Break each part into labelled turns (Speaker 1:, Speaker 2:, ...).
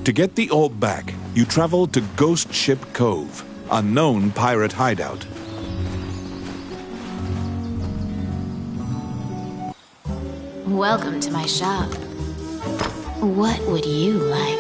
Speaker 1: To get the orb back, you travel to Ghost Ship Cove, a known pirate hideout.
Speaker 2: Welcome to my shop. What would you like?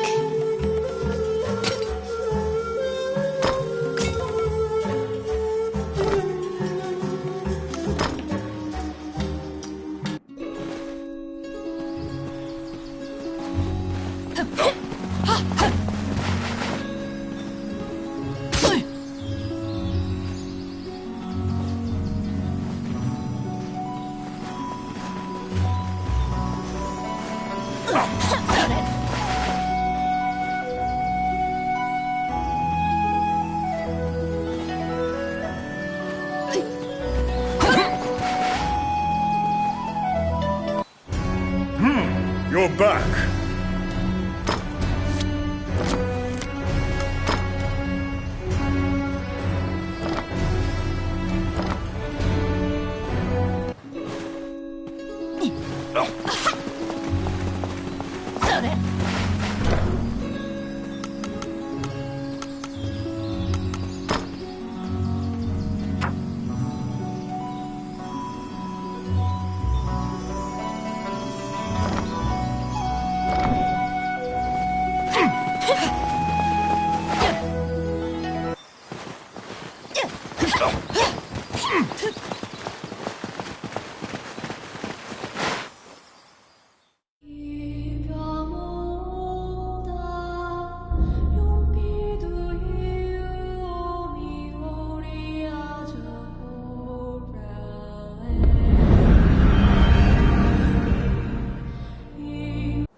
Speaker 3: You're back.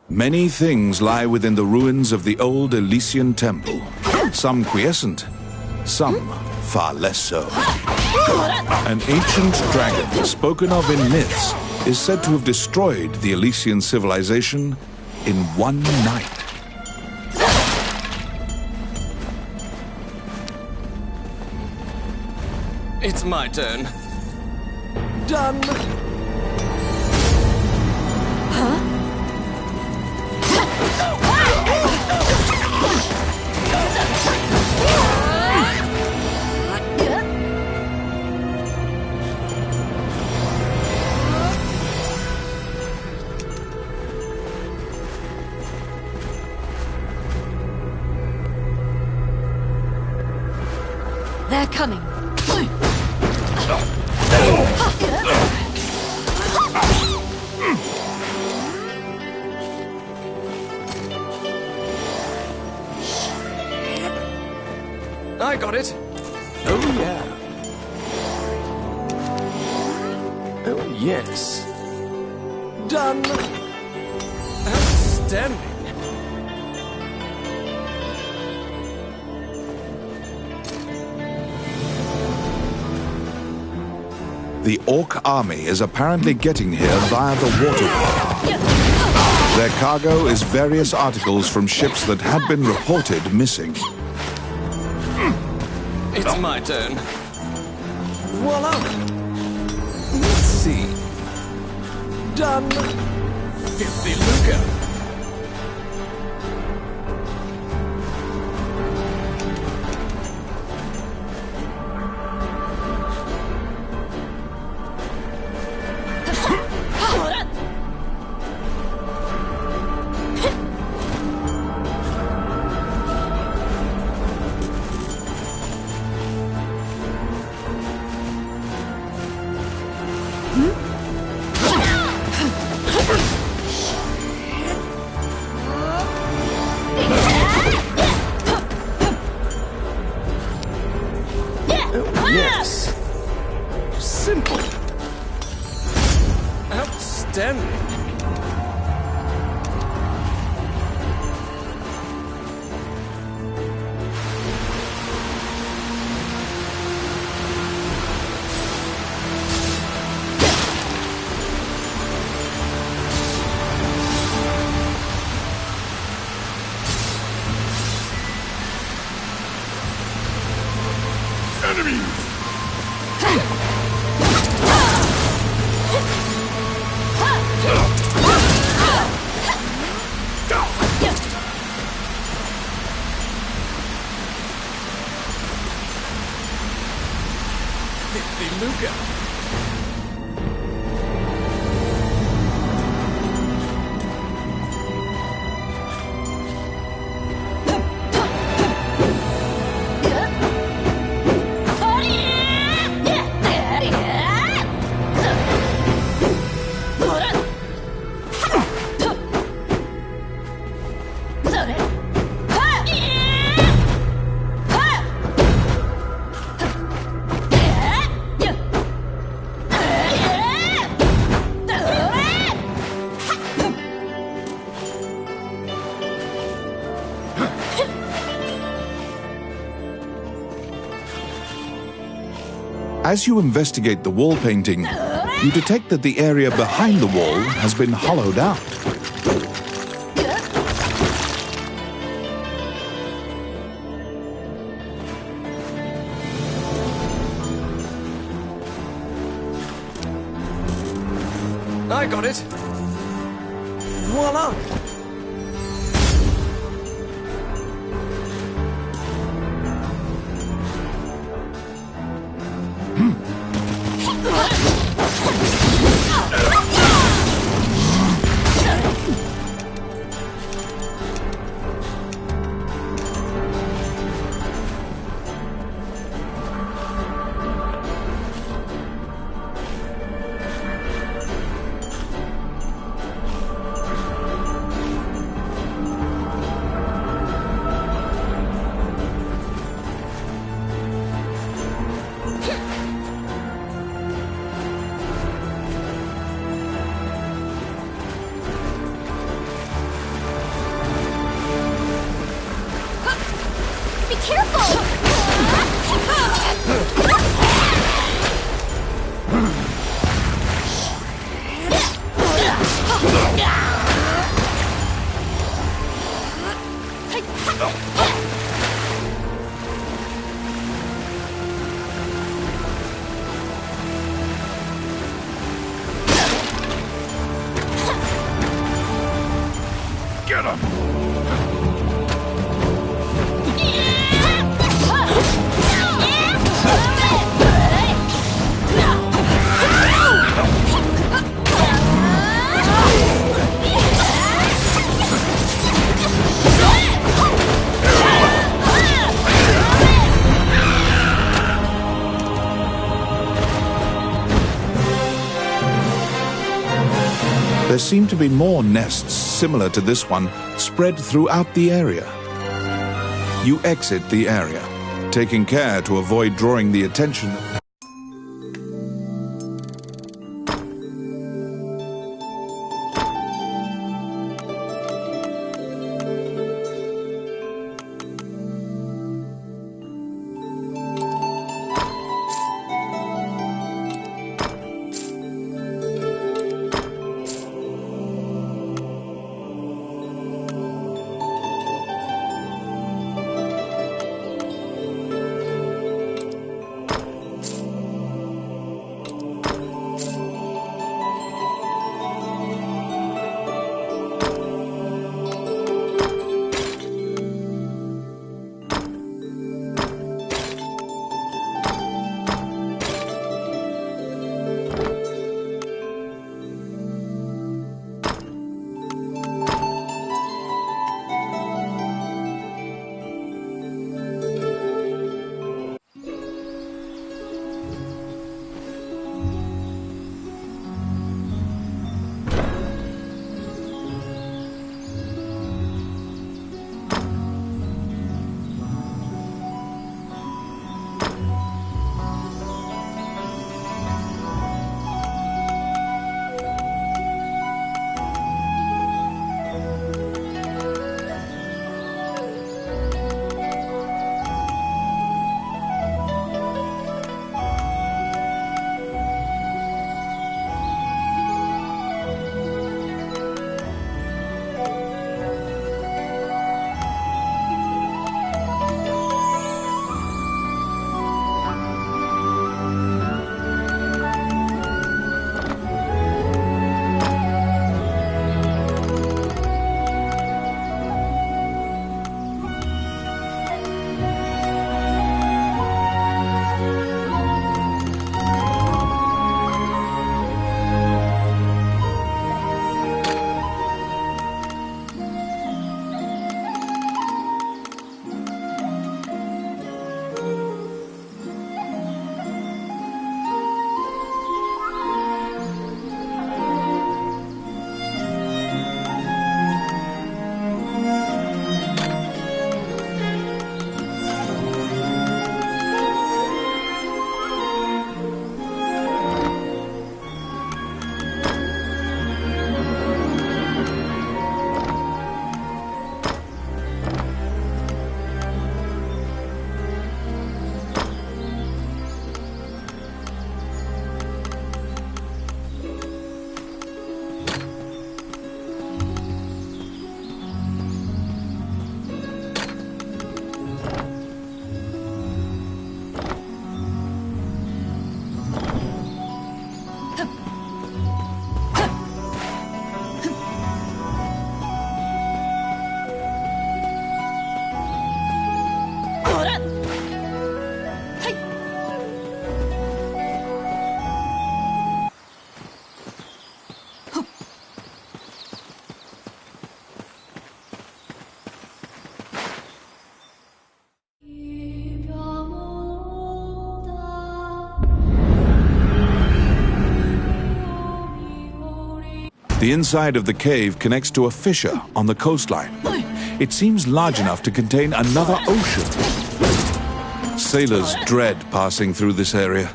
Speaker 1: Many things lie within the ruins of the old Elysian temple. Some quiescent, some far less so. An ancient dragon, spoken of in myths, is said to have destroyed the Elysian civilization in one night.
Speaker 4: It's my turn. Done.
Speaker 2: They're coming.
Speaker 4: I got it. Oh, yeah. Oh, yes. Done. Outstanding.
Speaker 1: The Orc army is apparently getting here via the waterway. Their cargo is various articles from ships that had been reported missing.
Speaker 4: It's my turn. Voila! Let's see. Done. Filthy lucre.
Speaker 1: As you investigate the wall painting, you detect that the area behind the wall has been hollowed out.
Speaker 4: I got it. Voila!
Speaker 2: Be careful!
Speaker 1: Get him! There seem to be more nests similar to this one spread throughout the area. You exit the area, taking care to avoid drawing the attention. The inside of the cave connects to a fissure on the coastline. It seems large enough to contain another ocean. Sailors dread passing through this area.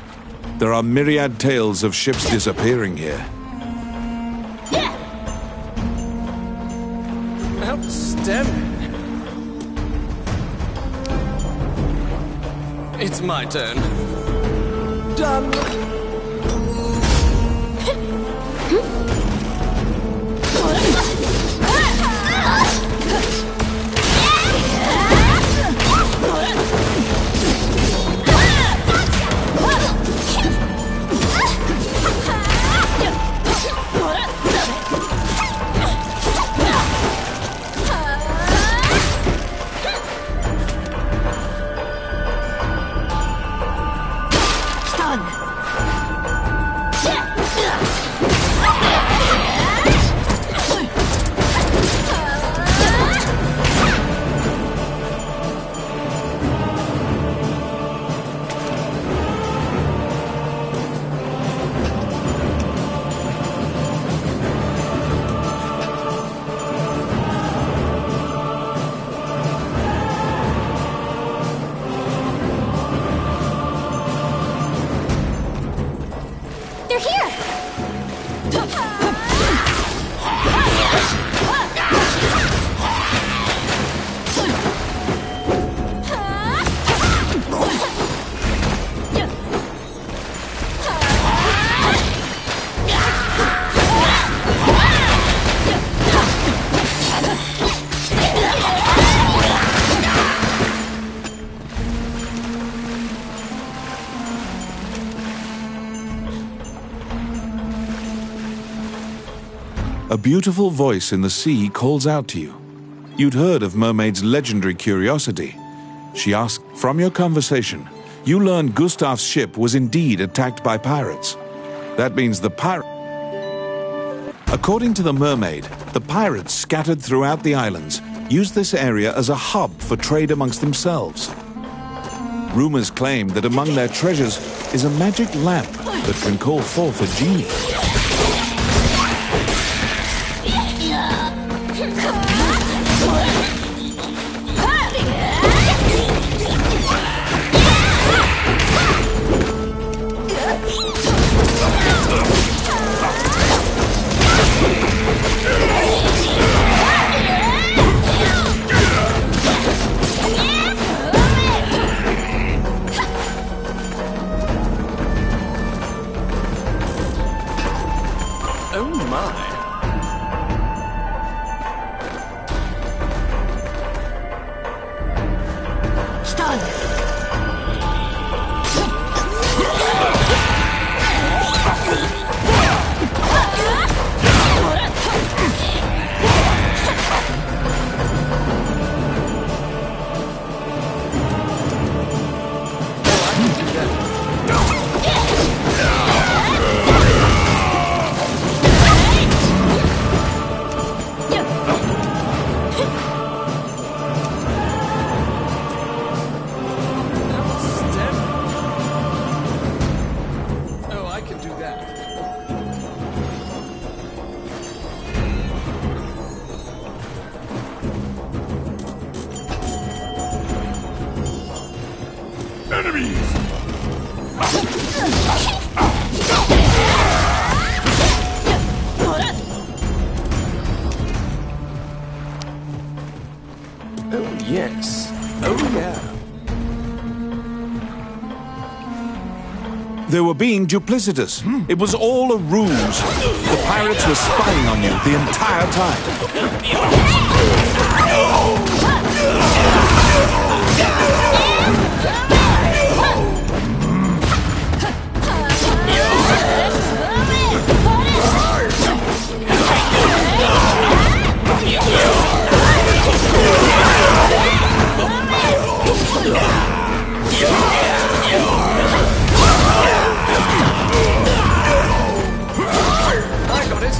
Speaker 1: There are myriad tales of ships disappearing here.
Speaker 4: Outstanding. It's my turn. Done.
Speaker 2: They're here!
Speaker 1: A beautiful voice in the sea calls out to you. You'd heard of Mermaid's legendary curiosity. She asked, from your conversation, you learned Gustav's ship was indeed attacked by pirates. That means the According to the mermaid, the pirates scattered throughout the islands used this area as a hub for trade amongst themselves. Rumors claim that among their treasures is a magic lamp that can call forth a genie.
Speaker 4: Oh my. Oh yes. Oh yeah.
Speaker 1: They were being duplicitous. It was all a ruse. The pirates were spying on you the entire time.
Speaker 4: I got it.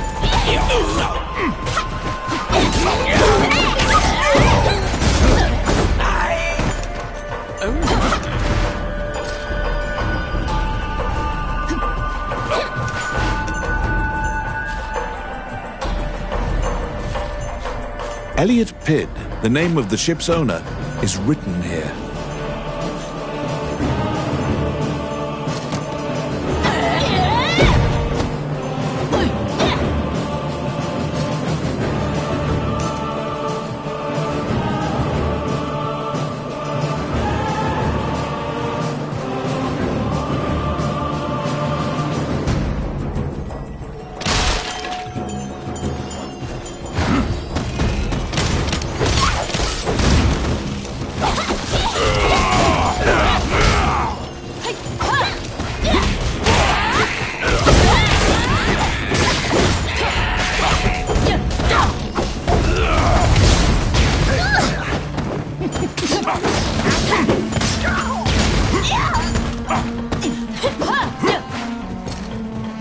Speaker 1: Elliot Pidd, the name of the ship's owner, is written here.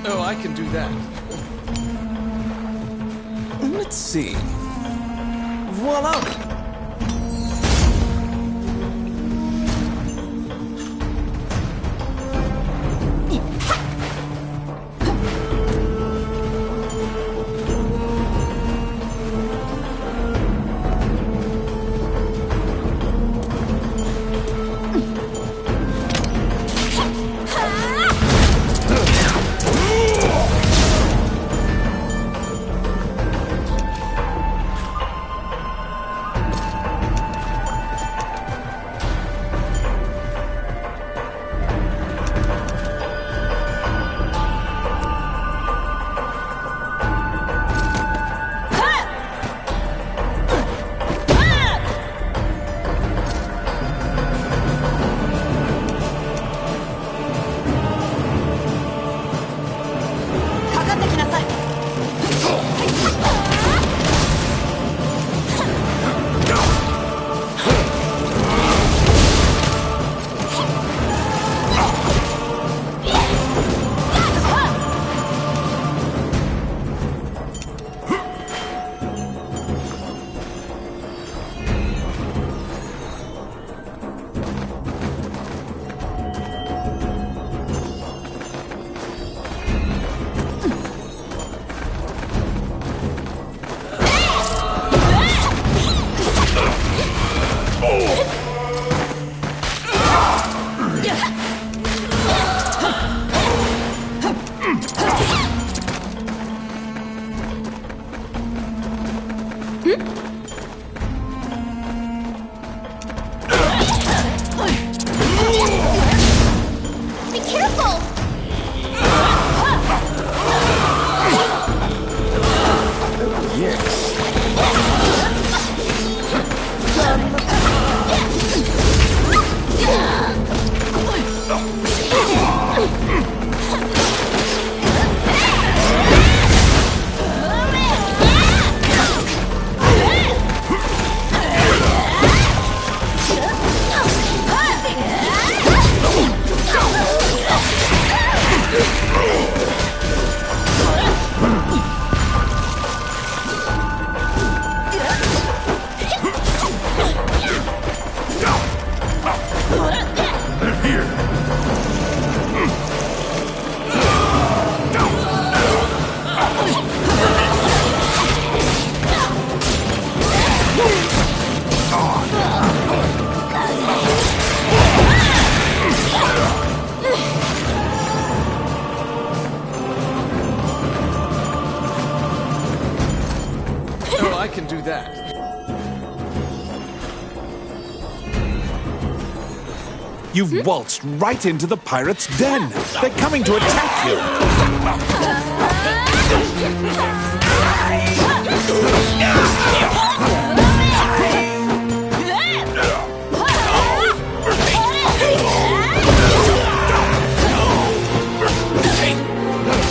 Speaker 4: Oh, I can do that. Let's see. Voila!
Speaker 2: Be careful!
Speaker 4: Oh, I can do that.
Speaker 1: You've waltzed right into the pirates' den. They're coming to attack you.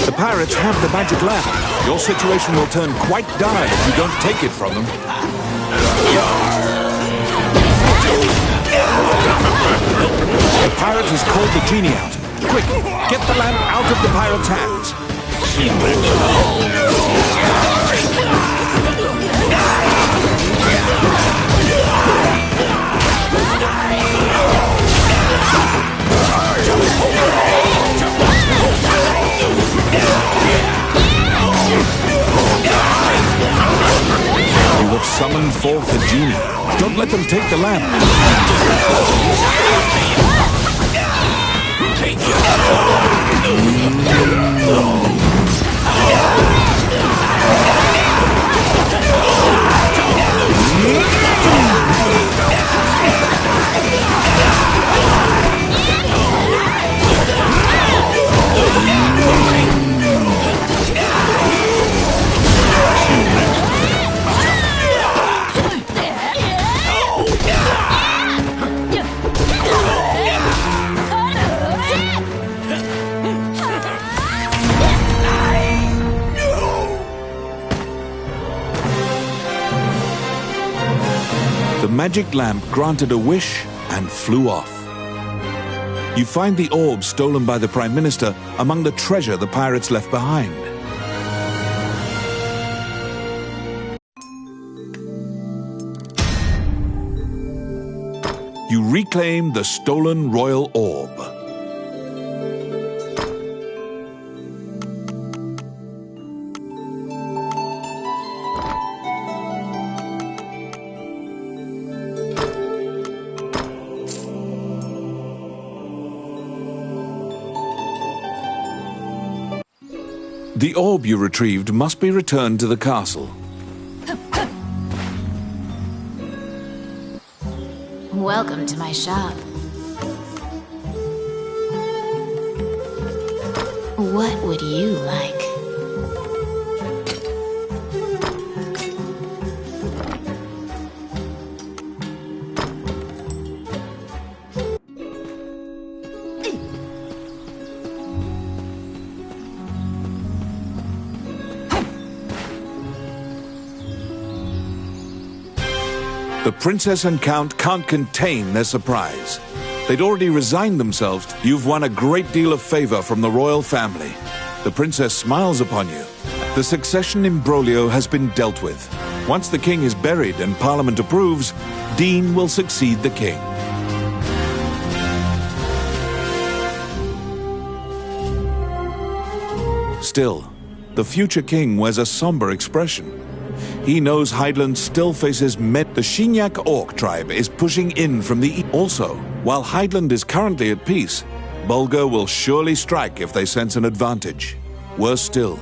Speaker 1: The pirates have the magic lamp. Your situation will turn quite dire if you don't take it from them. The pirate has called the genie out. Quick, get the lamp out of the pirate's hands. You will have summoned forth the genie. Don't let them take the lamp. The magic lamp granted a wish and flew off. You find the orb stolen by the Prime Minister among the treasure the pirates left behind. You reclaim the stolen royal orb. The orb you retrieved must be returned to the castle.
Speaker 2: Welcome to my shop. What would you like?
Speaker 1: The princess and count can't contain their surprise. They'd already resigned themselves. You've won a great deal of favor from the royal family. The princess smiles upon you. The succession imbroglio has been dealt with. Once the king is buried and Parliament approves, Dean will succeed the king. Still, the future king wears a somber expression. He knows Hydeland still faces the Shinyak Orc tribe is pushing in from the east. Also, while Hydeland is currently at peace, Bulgar will surely strike if they sense an advantage. Worse still,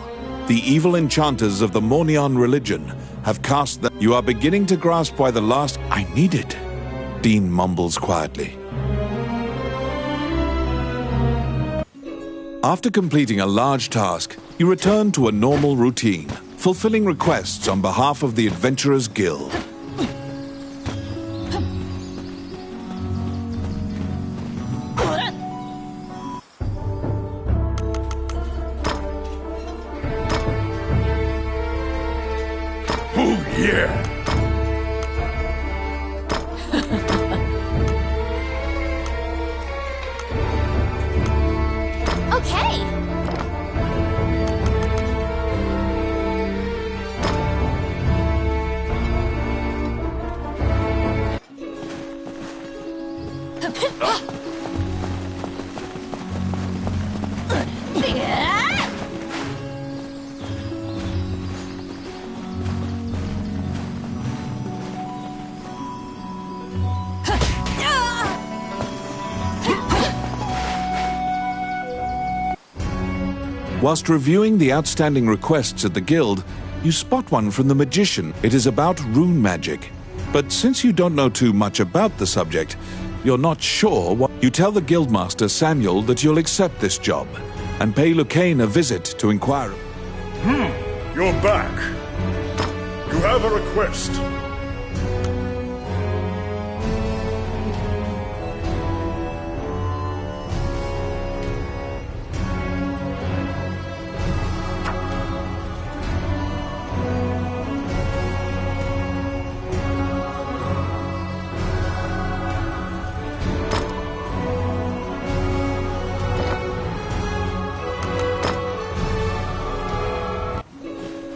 Speaker 1: the evil enchanters of the Mornion religion have cast that. You are beginning to grasp why the last. I need it, Dean mumbles quietly. After completing a large task, you return to a normal routine, fulfilling requests on behalf of the Adventurers Guild.
Speaker 3: Oh, yeah!
Speaker 2: Okay.
Speaker 1: Whilst reviewing the outstanding requests at the guild, you spot one from the magician. It is about rune magic. But since you don't know too much about the subject, you're not sure what. You tell the guildmaster Samuel that you'll accept this job and pay Lucane a visit to inquire.
Speaker 3: You're back. You have a request.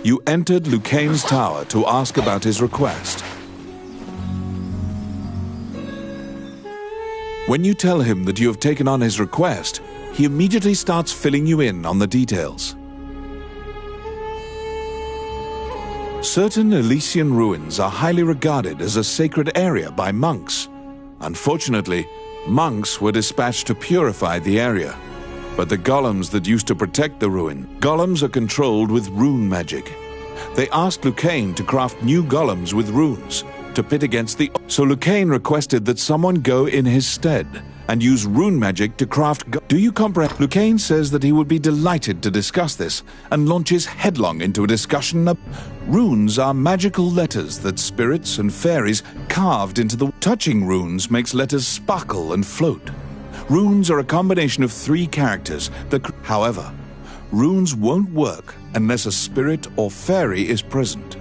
Speaker 1: You entered Lucane's tower to ask about his request. When you tell him that you have taken on his request, he immediately starts filling you in on the details. Certain Elysian ruins are highly regarded as a sacred area by monks. Unfortunately, monks were dispatched to purify the area. But the golems that used to protect the ruin, golems are controlled with rune magic. They asked Lucane to craft new golems with runes to pit against the... So Lucane requested that someone go in his stead and use rune magic to craft... Do you comprehend? Lucane says that he would be delighted to discuss this and launches headlong into a discussion of... Runes are magical letters that spirits and fairies carved into the... Touching runes makes letters sparkle and float. Runes are a combination of 3 characters that... However, runes won't work unless a spirit or fairy is present.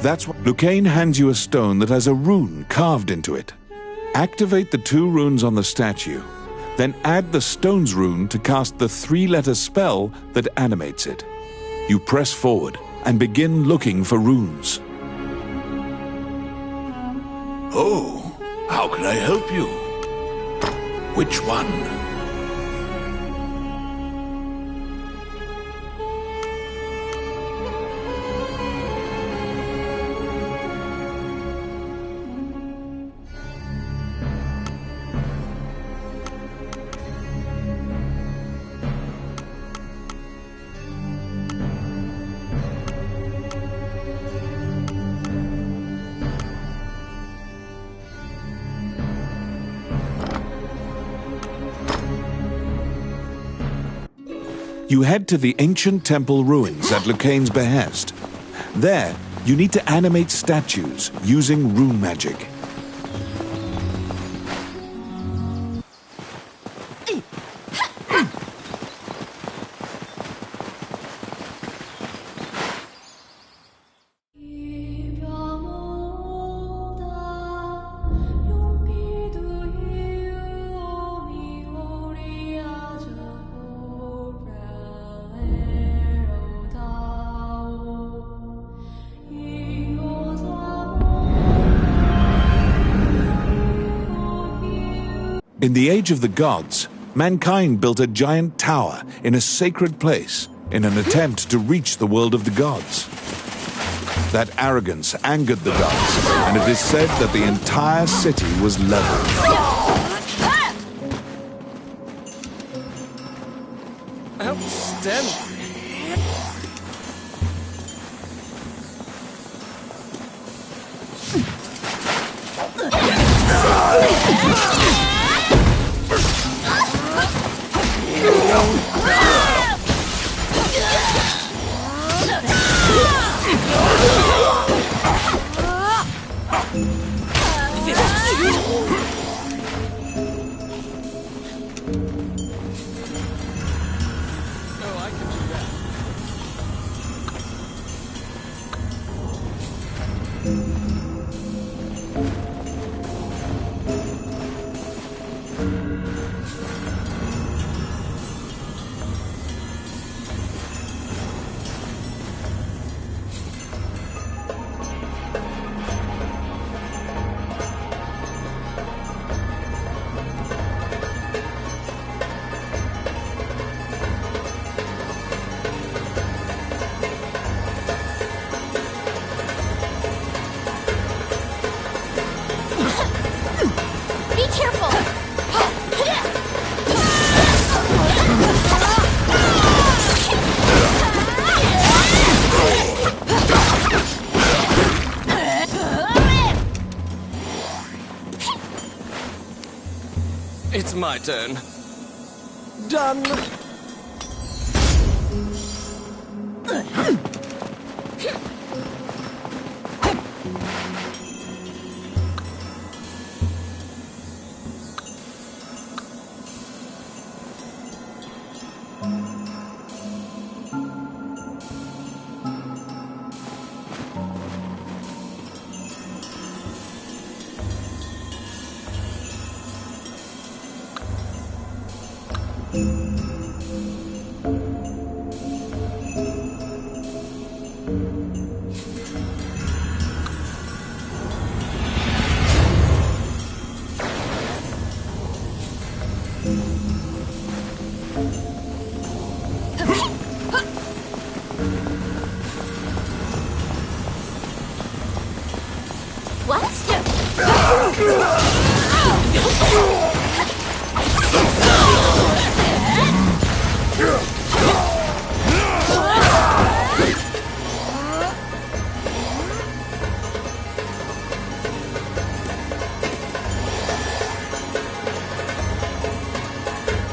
Speaker 1: That's why Lucane hands you a stone that has a rune carved into it. Activate the 2 runes on the statue, then add the stone's rune to cast the 3-letter spell that animates it. You press forward and begin looking for runes.
Speaker 5: Oh, how can I help you? Which one?
Speaker 1: You head to the ancient temple ruins at Lucane's behest. There, you need to animate statues using rune magic. In the Age of the Gods, mankind built a giant tower in a sacred place in an attempt to reach the world of the gods. That arrogance angered the gods, and it is said that the entire city was leveled.
Speaker 4: Outstanding. It's my turn. Done.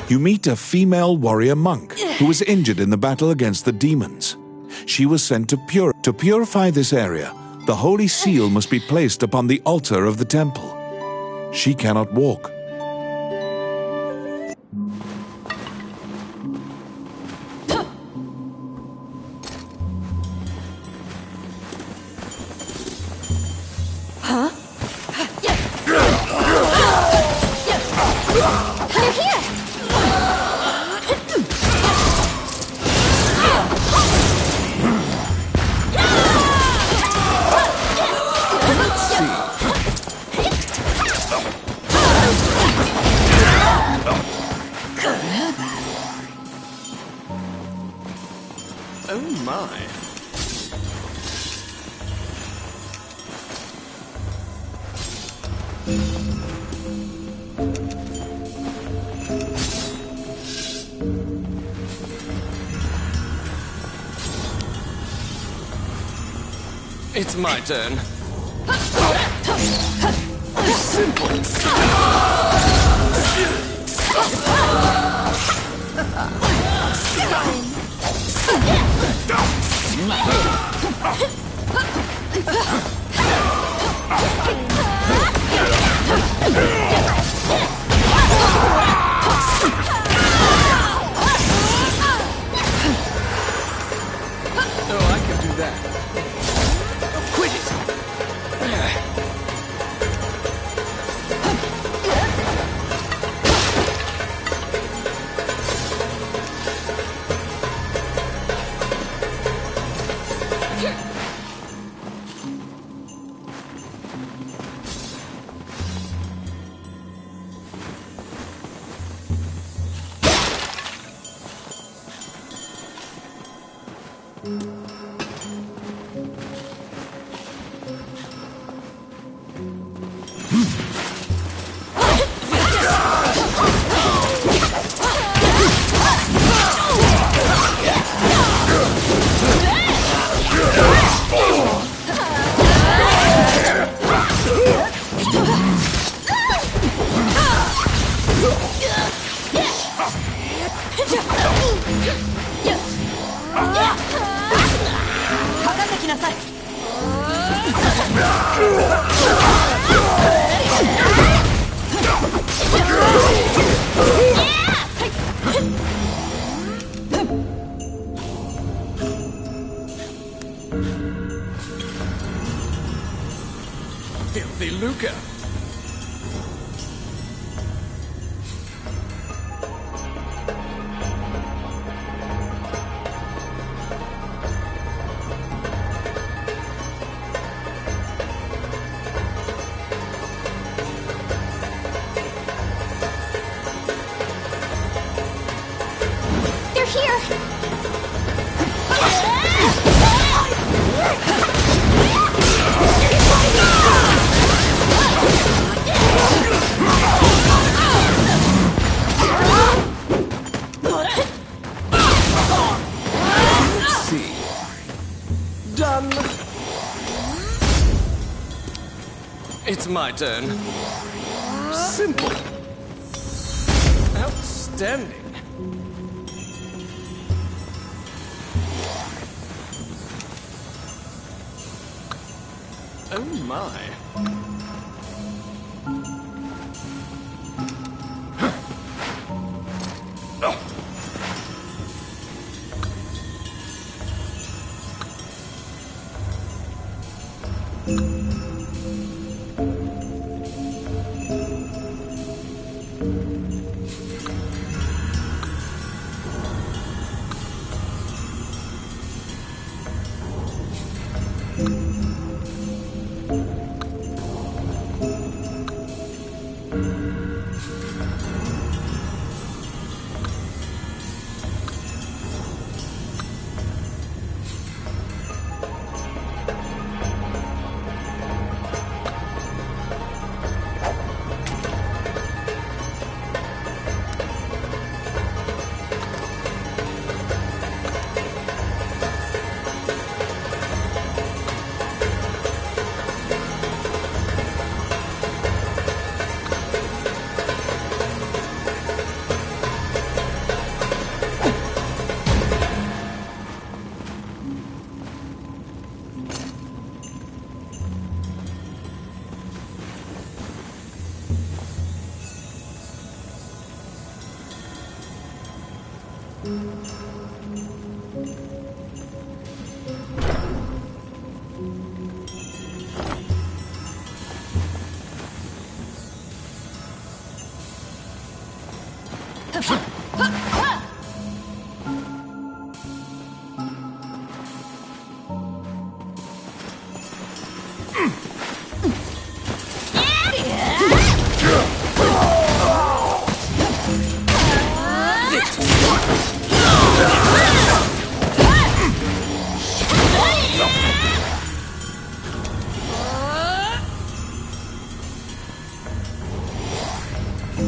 Speaker 1: You meet a female warrior monk who was injured in the battle against the demons. She was sent to purify this area. The holy seal must be placed upon the altar of the temple. She cannot walk.
Speaker 4: Oh my. It's my turn. Simple. Oh, I can do that. Oh, quit it! Filthy lucre.
Speaker 2: They're here!
Speaker 4: Done. It's my turn. Simple. Outstanding. Oh my.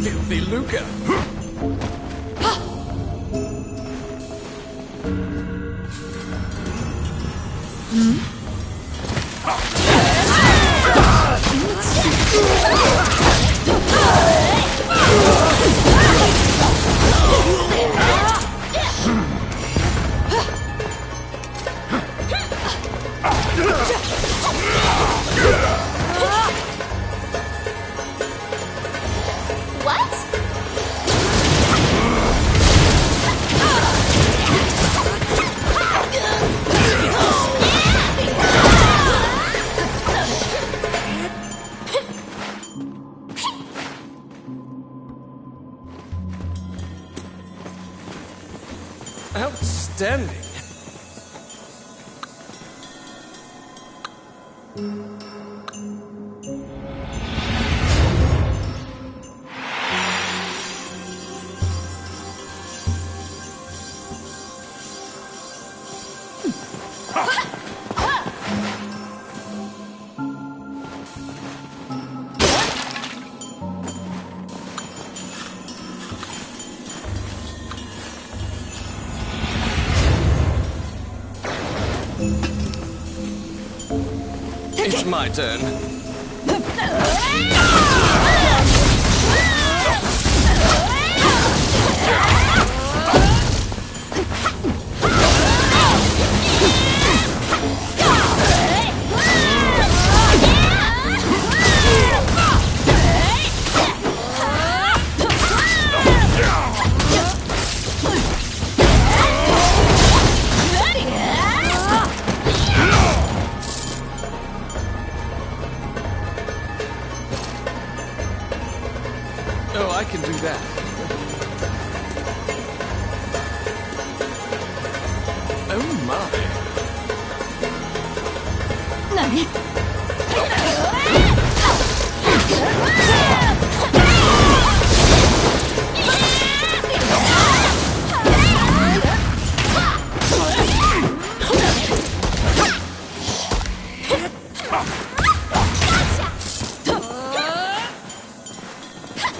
Speaker 4: Filthy lucre.
Speaker 2: What?
Speaker 4: Outstanding. It's my turn. Oh, I can do that. Oh my.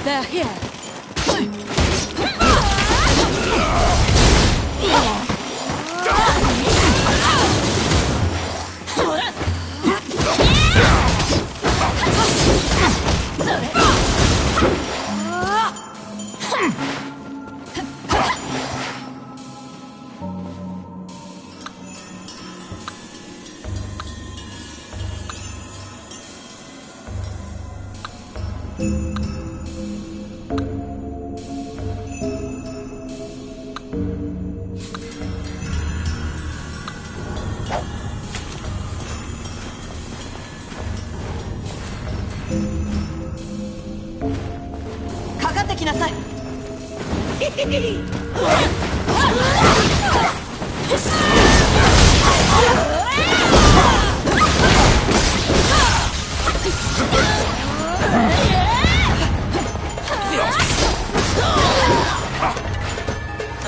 Speaker 2: They're here.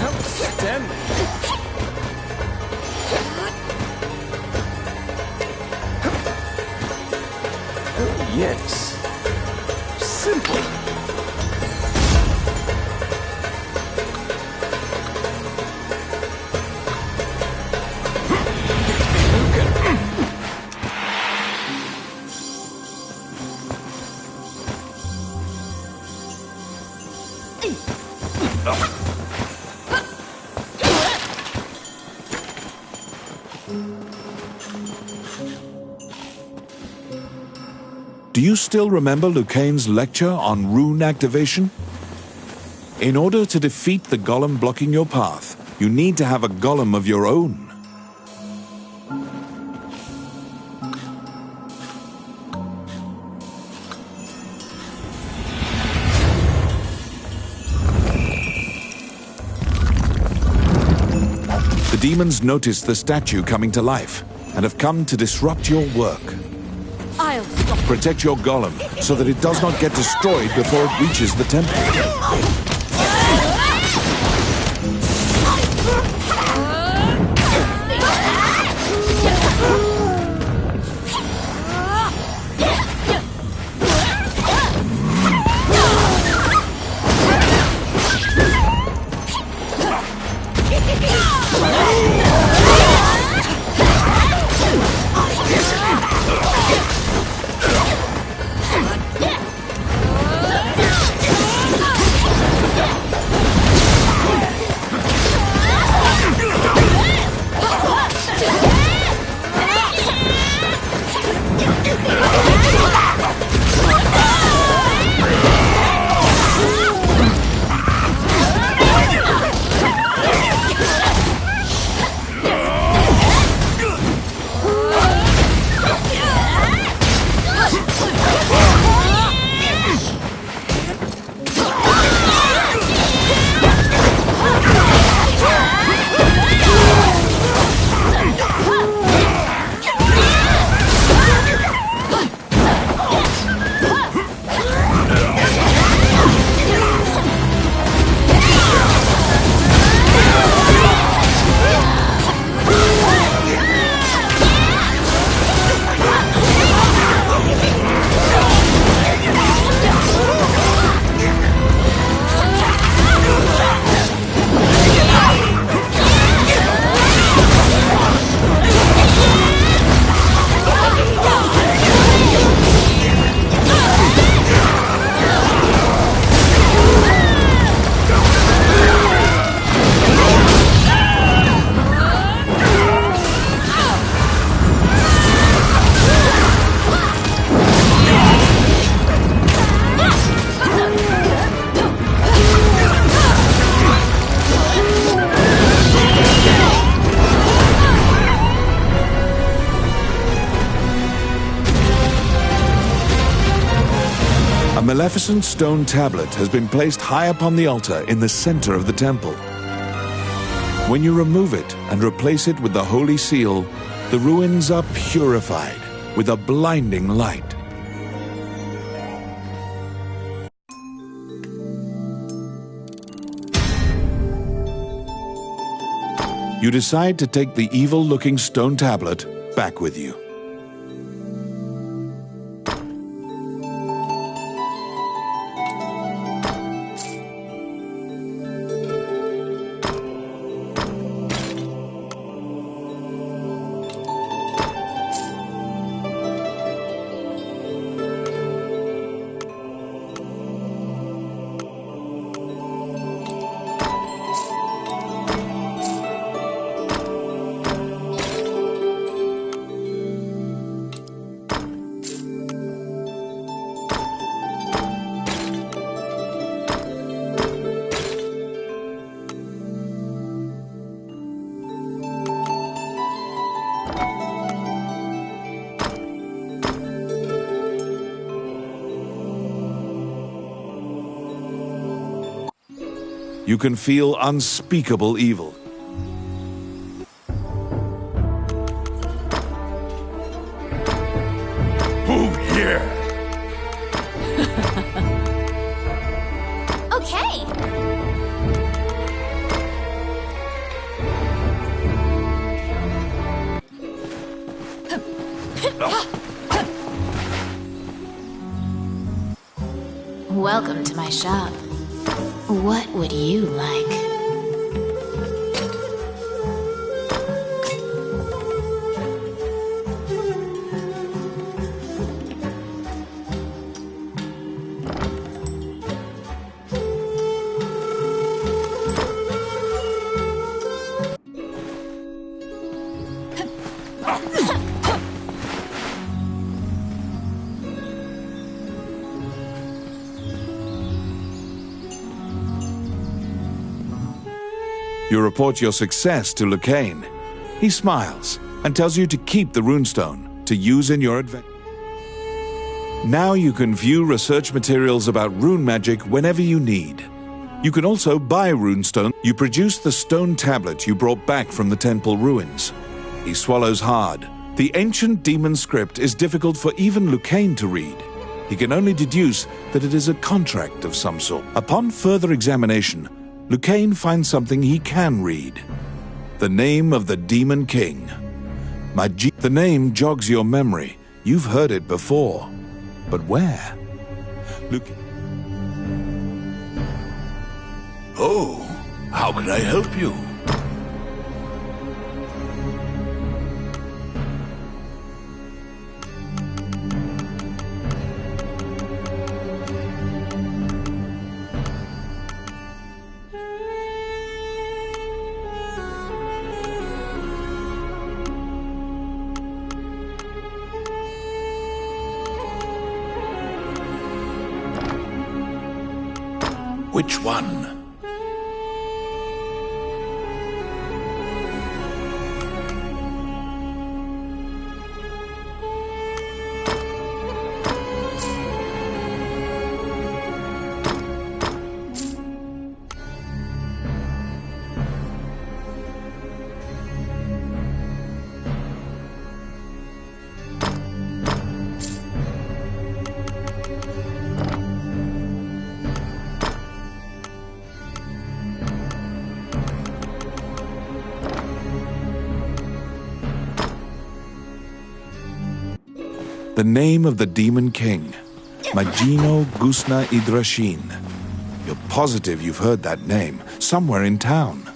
Speaker 4: Outstanding. Oh, yes. Simple.
Speaker 1: Do you still remember Lucane's lecture on rune activation? In order to defeat the golem blocking your path, You need to have a golem of your own. The demons notice the statue coming to life and have come to disrupt your work.
Speaker 2: I'll stop.
Speaker 1: Protect your golem so that it does not get destroyed before it reaches the temple. A maleficent stone tablet has been placed high upon the altar in the center of the temple. When you remove it and replace it with the holy seal, the ruins are purified with a blinding light. You decide to take the evil-looking stone tablet back with you. You can feel unspeakable evil.
Speaker 3: Oh, yeah!
Speaker 2: Okay.
Speaker 6: Welcome to my shop. What would you like?
Speaker 1: You report your success to Lucane. He smiles and tells you to keep the runestone to use in your adventure. Now you can view research materials about rune magic whenever you need. You can also buy runestone. You produce the stone tablet you brought back from the temple ruins. He swallows hard. The ancient demon script is difficult for even Lucane to read. He can only deduce that it is a contract of some sort. Upon further examination, Lucane finds something he can read. The name of the Demon King. The name jogs your memory. You've heard it before. But where?
Speaker 5: Oh, how can I help you? Which one?
Speaker 1: The name of the Demon King, Magino Gusna Idrashin. You're positive you've heard that name somewhere in town.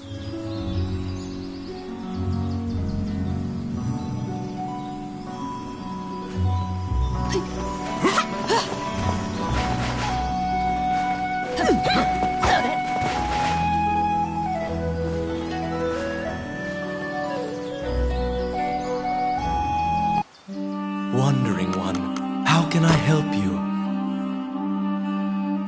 Speaker 7: Wandering One, how can I help you?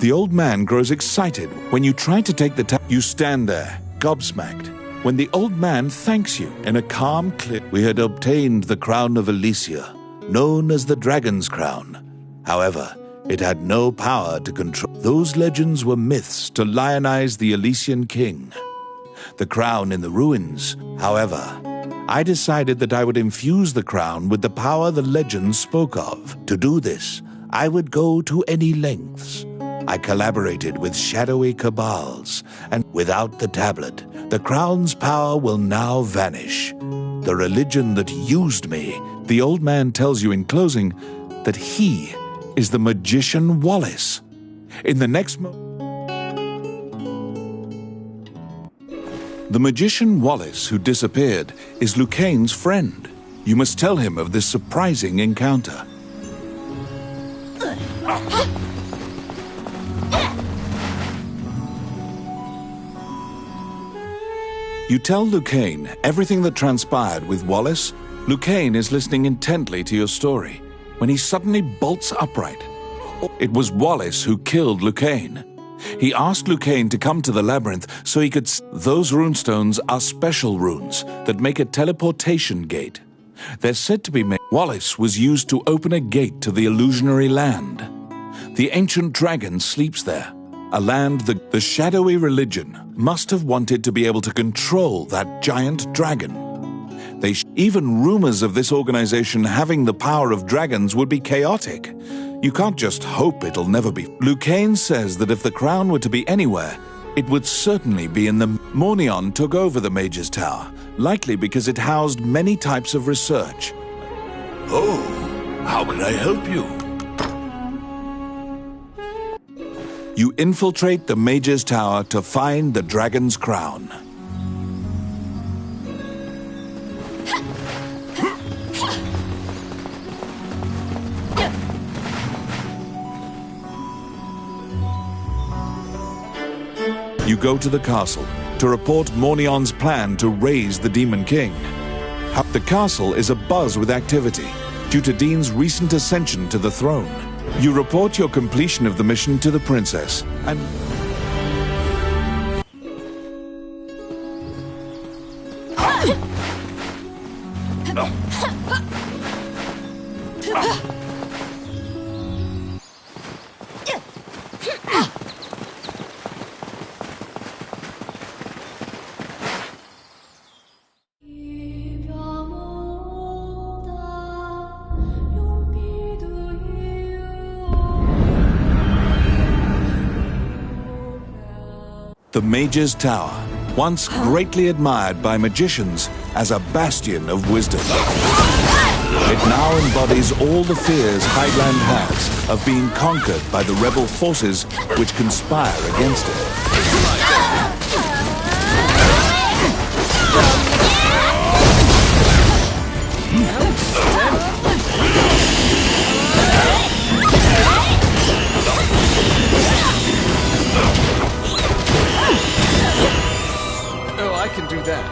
Speaker 1: The old man grows excited when you try to take the time. You stand there, gobsmacked, when the old man thanks you in a calm, clear. We had obtained the crown of Elysia, known as the Dragon's Crown. However, it had no power to control. Those legends were myths to lionize the Elysian king. The crown in the ruins, however, I decided that I would infuse the crown with the power the legends spoke of. To do this, I would go to any lengths. I collaborated with shadowy cabals, and without the tablet, the crown's power will now vanish. The religion that used me, the old man tells you in closing that he is the magician Wallace. In the next moment, the magician Wallace, who disappeared, is Lucane's friend. You must tell him of this surprising encounter. You tell Lucane everything that transpired with Wallace. Lucane is listening intently to your story when he suddenly bolts upright. It was Wallace who killed Lucane. He asked Lucane to come to the labyrinth so he could... Those runestones are special runes that make a teleportation gate. They're said to be made... Wallace was used to open a gate to the illusionary land. The ancient dragon sleeps there, a land the shadowy religion must have wanted to be able to control that giant dragon. Even rumors of this organization having the power of dragons would be chaotic. You can't just hope it'll never be. Lucane says that if the crown were to be anywhere, it would certainly be in the... Mornion took over the Mage's Tower, likely because it housed many types of research.
Speaker 5: Oh, how can I help you?
Speaker 1: You infiltrate the Mage's Tower to find the dragon's crown. You go to the castle to report Mornion's plan to raise the Demon King. The castle is abuzz with activity due to Dean's recent ascension to the throne. You report your completion of the mission to the princess, and The Mage's Tower, once greatly admired by magicians as a bastion of wisdom. It now embodies all the fears Highland has of being conquered by the rebel forces which conspire against it.
Speaker 4: Oh, I can do that.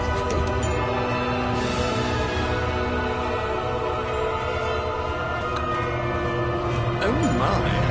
Speaker 4: Oh my.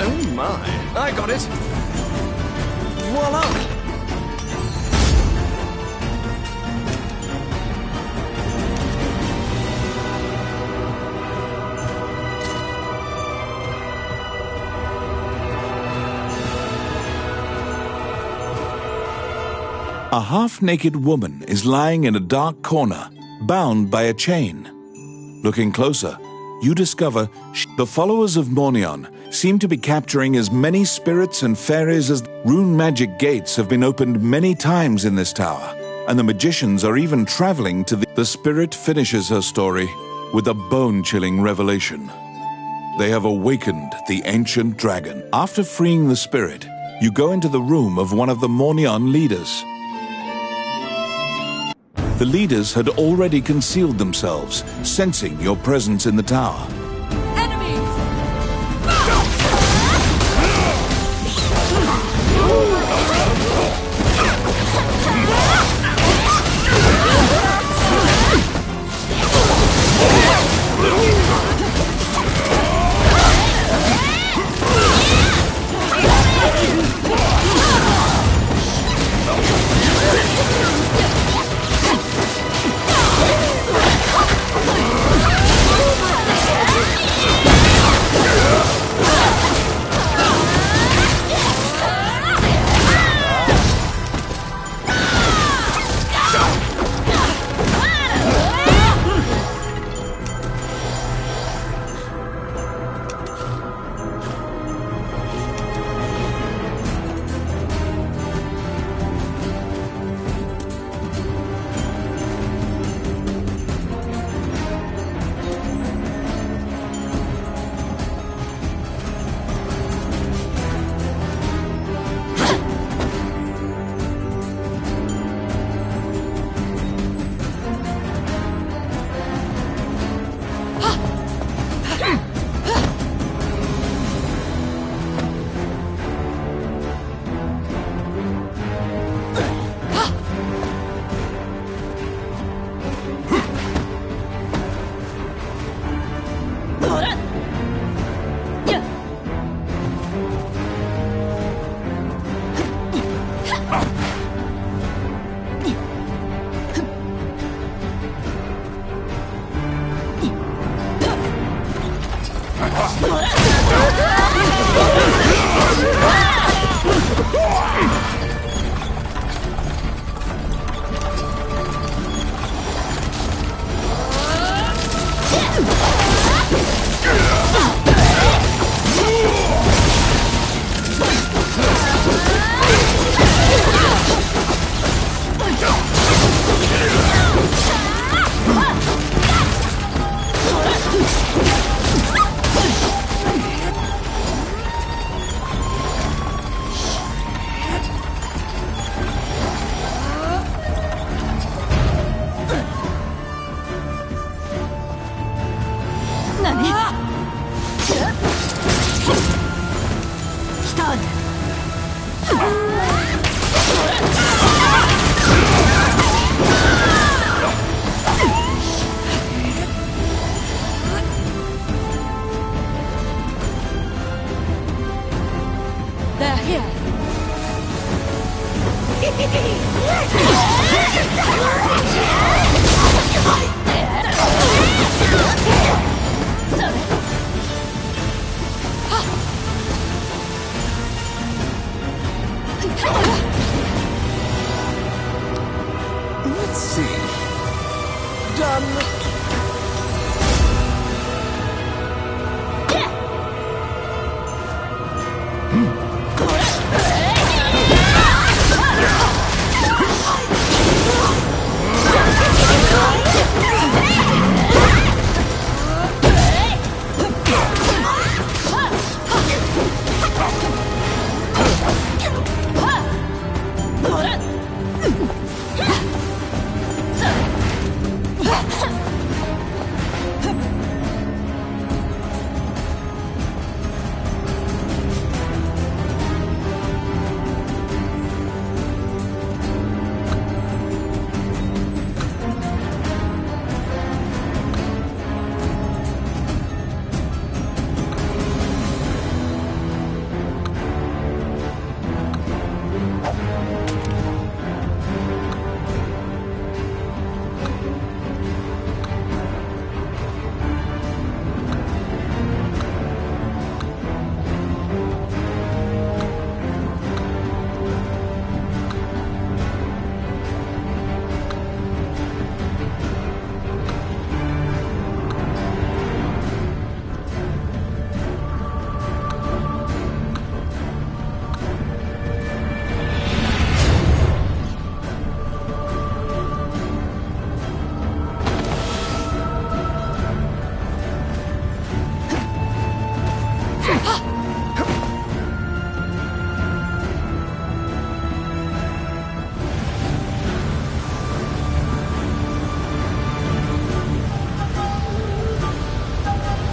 Speaker 4: Oh my, I got it! Voila!
Speaker 1: A half-naked woman is lying in a dark corner, bound by a chain. Looking closer, you discover the followers of Mornion seem to be capturing as many spirits and fairies as rune magic gates have been opened many times in this tower, and the magicians are even traveling to the spirit finishes her story with a bone-chilling revelation. They have awakened the ancient dragon. After freeing the spirit, you go into the room of one of the Mornion leaders. The leaders had already concealed themselves, sensing your presence in the tower.
Speaker 4: Let's see. Done.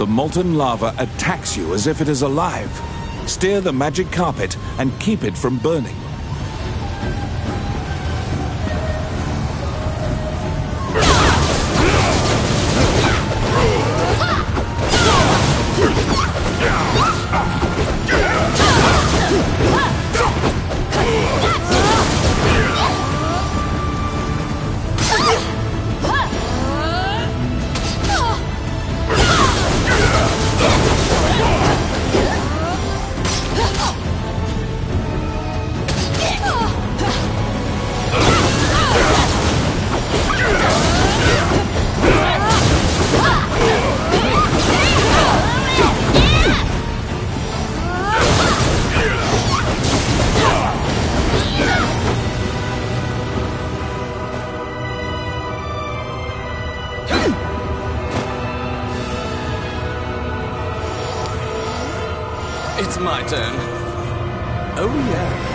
Speaker 1: The molten lava attacks you as if it is alive. Steer the magic carpet and keep it from burning.
Speaker 4: It's my turn. Oh, yeah.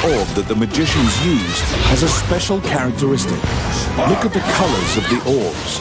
Speaker 1: orb that the magicians use has a special characteristic. Look at the colors of the orbs.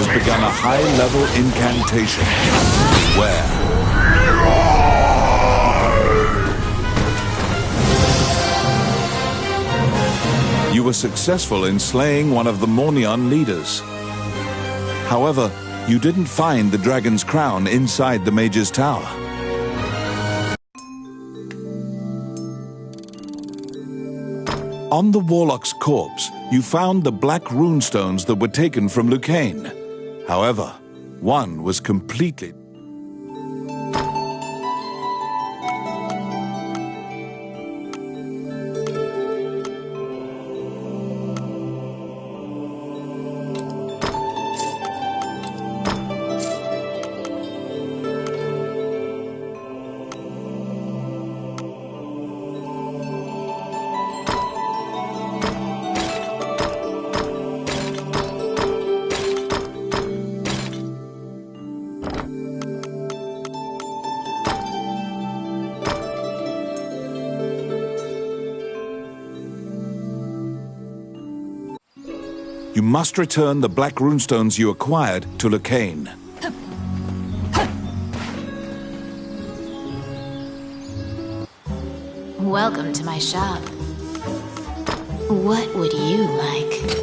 Speaker 1: has begun a high-level incantation. Beware. You were successful in slaying one of the Mornion leaders. However, you didn't find the dragon's crown inside the mage's tower. On the warlock's corpse, you found the black runestones that were taken from Lucane. However, one was completely... You must return the black runestones you acquired to Lucane.
Speaker 6: Welcome to my shop. What would you like?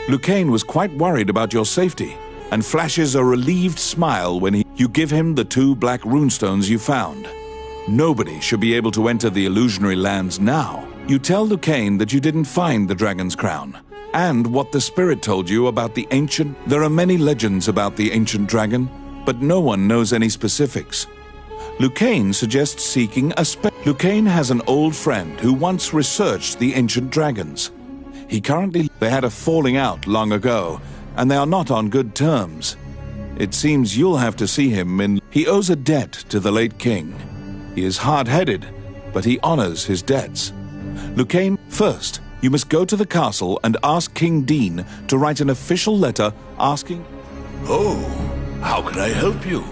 Speaker 1: Lucane was quite worried about your safety, and flashes a relieved smile when you give him the 2 black runestones you found. Nobody should be able to enter the illusionary lands now. You tell Lucane that you didn't find the dragon's crown, and what the spirit told you about the ancient... There are many legends about the ancient dragon, but no one knows any specifics. Lucane suggests seeking a Lucane has an old friend who once researched the ancient dragons. They had a falling out long ago, and they are not on good terms. It seems you'll have to see him He owes a debt to the late king. He is hard-headed, but he honors his debts. Lucane, first, you must go to the castle and ask King Dean to write an official letter asking...
Speaker 5: Oh, how can I help you?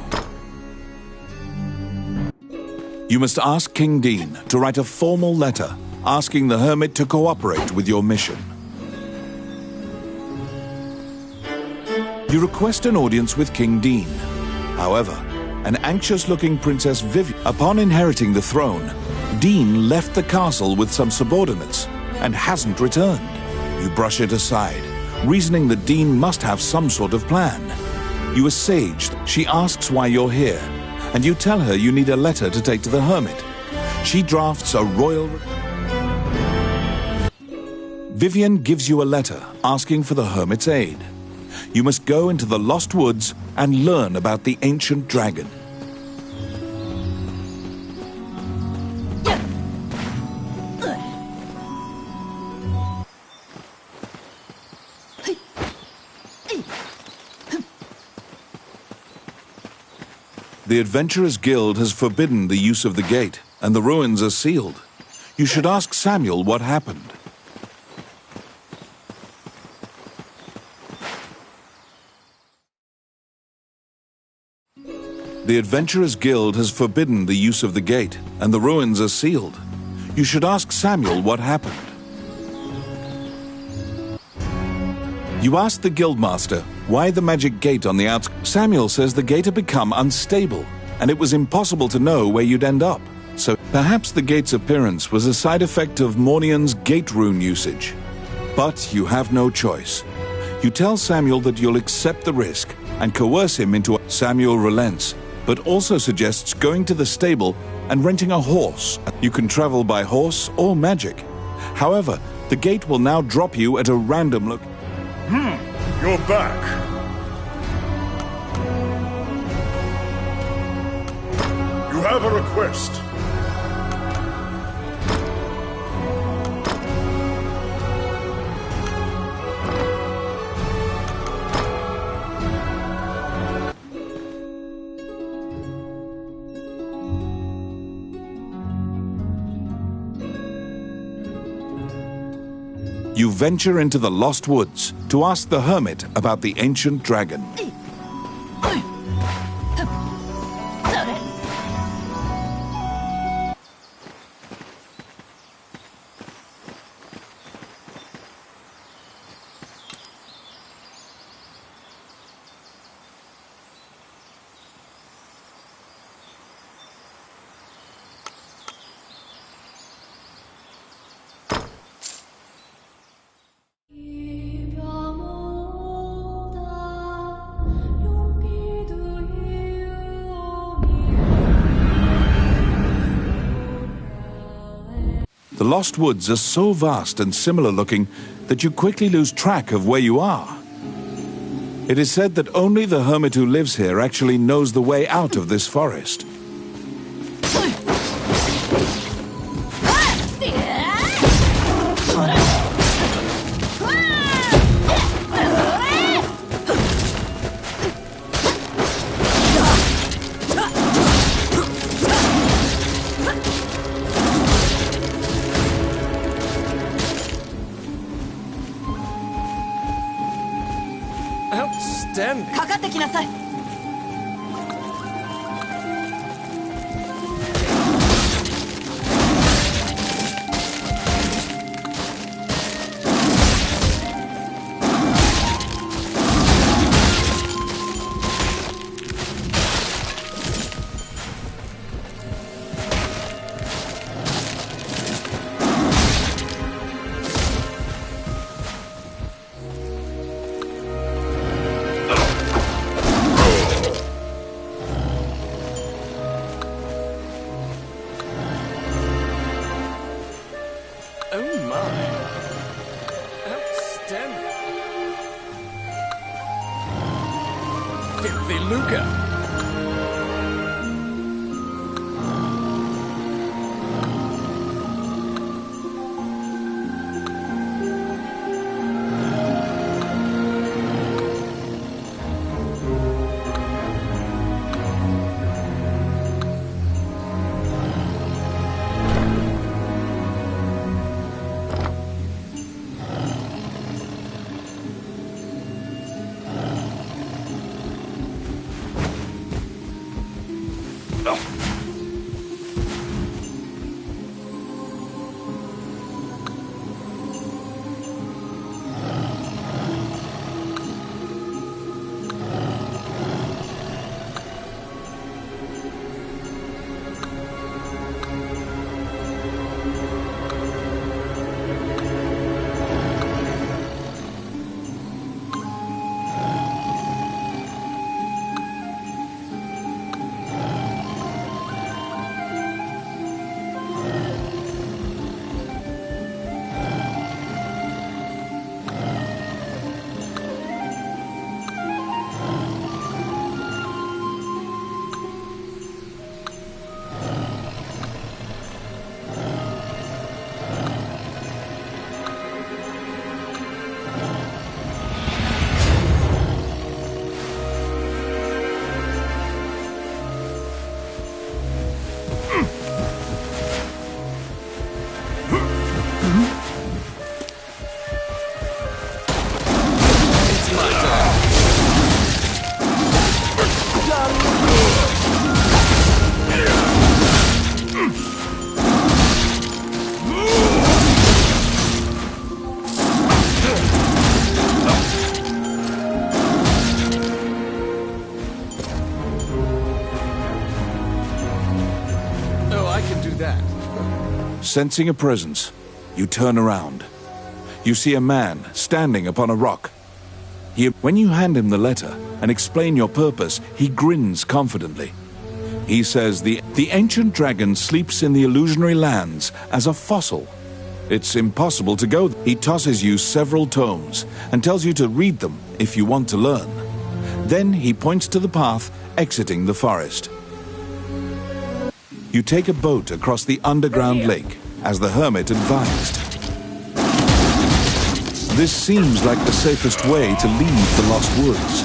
Speaker 1: You must ask King Dean to write a formal letter asking the hermit to cooperate with your mission. You request an audience with King Dean. However, an anxious-looking Princess Vivian, upon inheriting the throne, Dean left the castle with some subordinates and hasn't returned. You brush it aside, reasoning that Dean must have some sort of plan. You assuage. She asks why you're here, and you tell her you need a letter to take to the hermit. She drafts a royal... Vivian gives you a letter asking for the hermit's aid. You must go into the Lost Woods and learn about the ancient dragon. The Adventurers Guild has forbidden the use of the gate, and the ruins are sealed. You should ask Samuel what happened. The Adventurers Guild has forbidden the use of the gate, and the ruins are sealed. You should ask Samuel what happened. You ask the Guildmaster why the magic gate on the outskirts. Samuel says the gate had become unstable, and it was impossible to know where you'd end up. So perhaps the gate's appearance was a side effect of Mornian's gate rune usage. But you have no choice. You tell Samuel that you'll accept the risk and coerce him into... Samuel relents, but also suggests going to the stable and renting a horse. You can travel by horse or magic. However, the gate will now drop you at a random look.
Speaker 3: You're back. You have a request.
Speaker 1: You venture into the Lost Woods to ask the hermit about the ancient dragon. The Lost Woods are so vast and similar looking that you quickly lose track of where you are. It is said that only the hermit who lives here actually knows the way out of this forest.
Speaker 4: Outstanding.
Speaker 2: かかってきなさい。
Speaker 4: Oh my. Outstanding. Filthy Luca. do that.
Speaker 1: Sensing a presence, you turn around. You see a man standing upon a rock. When you hand him the letter and explain your purpose, he grins confidently. He says the ancient dragon sleeps in the illusionary lands as a fossil. It's impossible to go. He tosses you several tomes and tells you to read them if you want to learn. Then he points to the path exiting the forest. You take a boat across the underground lake, as the hermit advised. This seems like the safest way to leave the Lost Woods.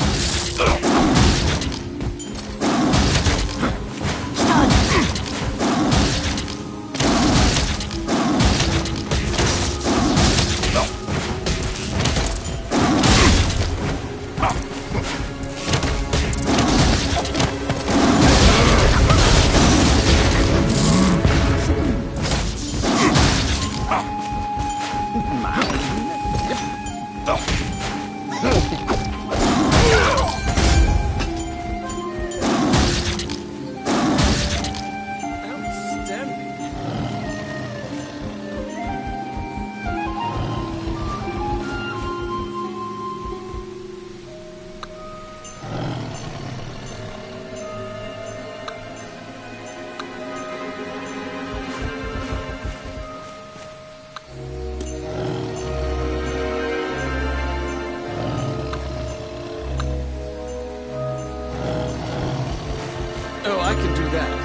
Speaker 4: Oh, I can do that.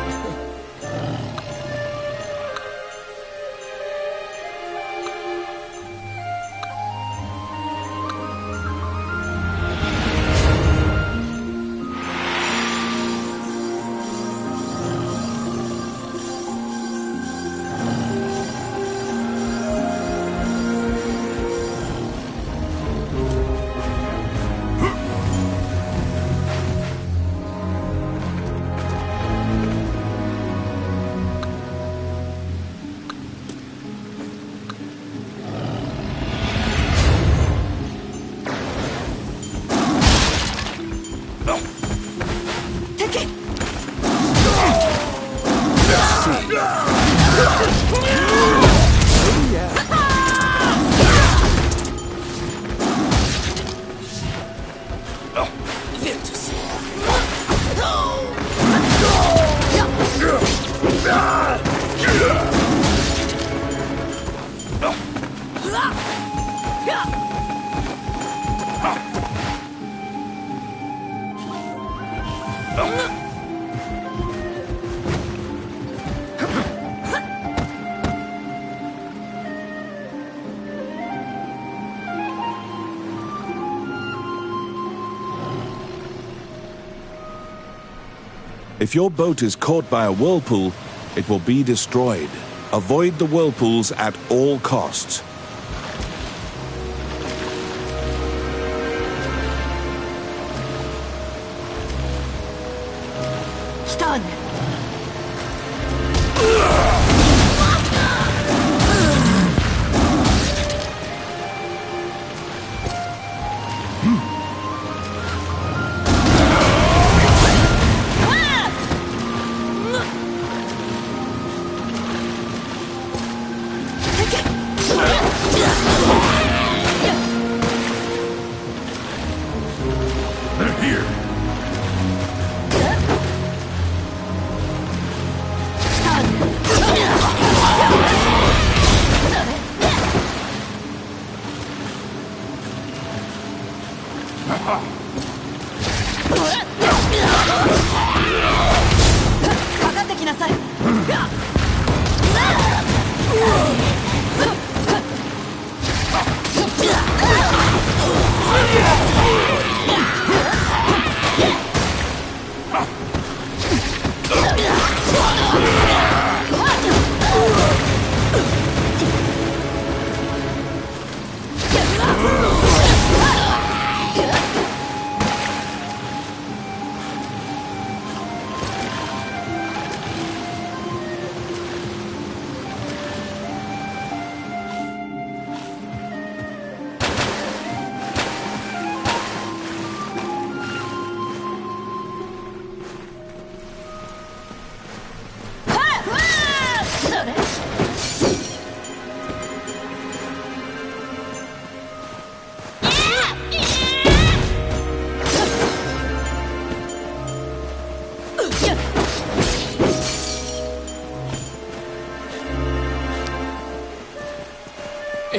Speaker 1: If your boat is caught by a whirlpool, it will be destroyed. Avoid the whirlpools at all costs.
Speaker 2: Stun!
Speaker 3: They're here.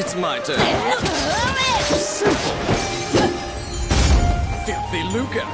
Speaker 4: It's my turn. Simple. Filthy lucre.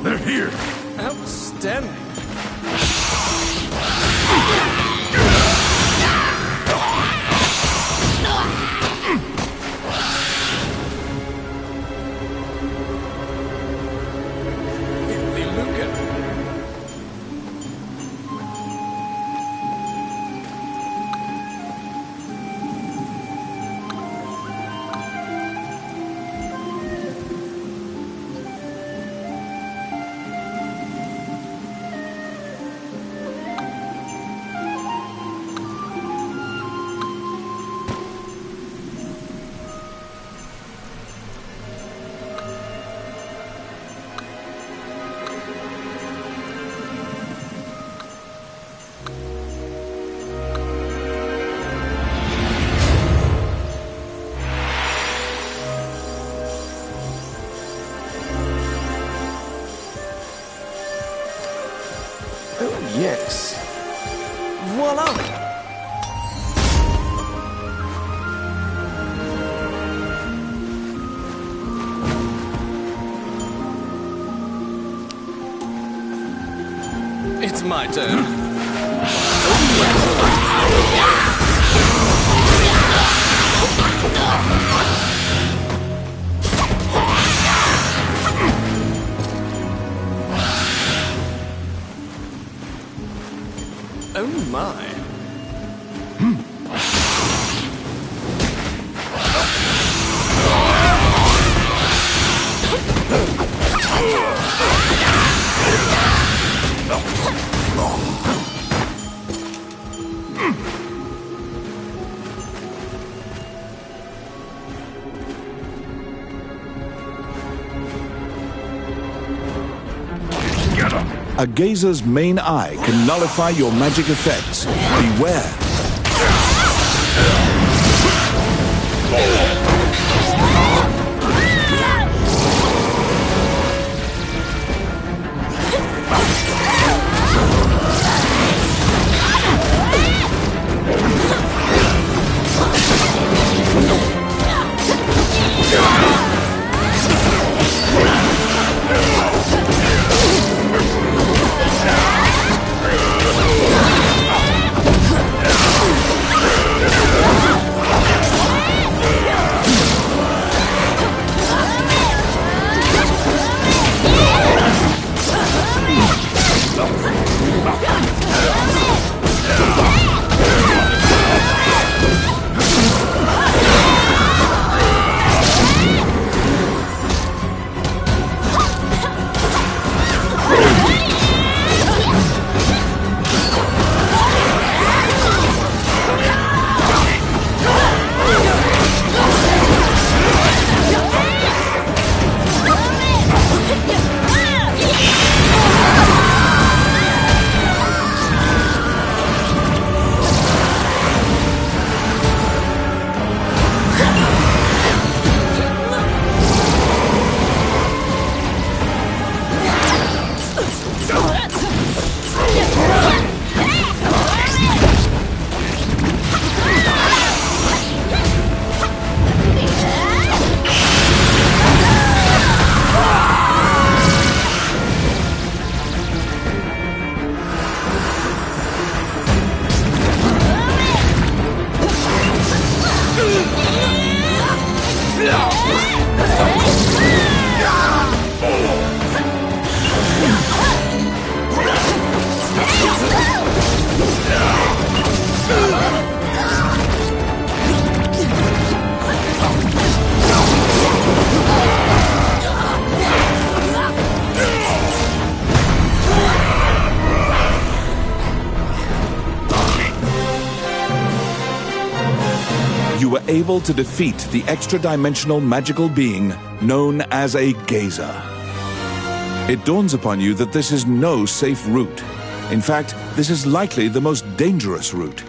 Speaker 3: They're here.
Speaker 4: Outstanding. Filthy lucre.
Speaker 7: Oh, yes. Voila!
Speaker 4: It's my turn. Oh my.
Speaker 1: A gazer's main eye can nullify your magic effects. Beware. you were able to defeat the extra-dimensional magical being known as a Gazer. It dawns upon you that this is no safe route. In fact, this is likely the most dangerous route.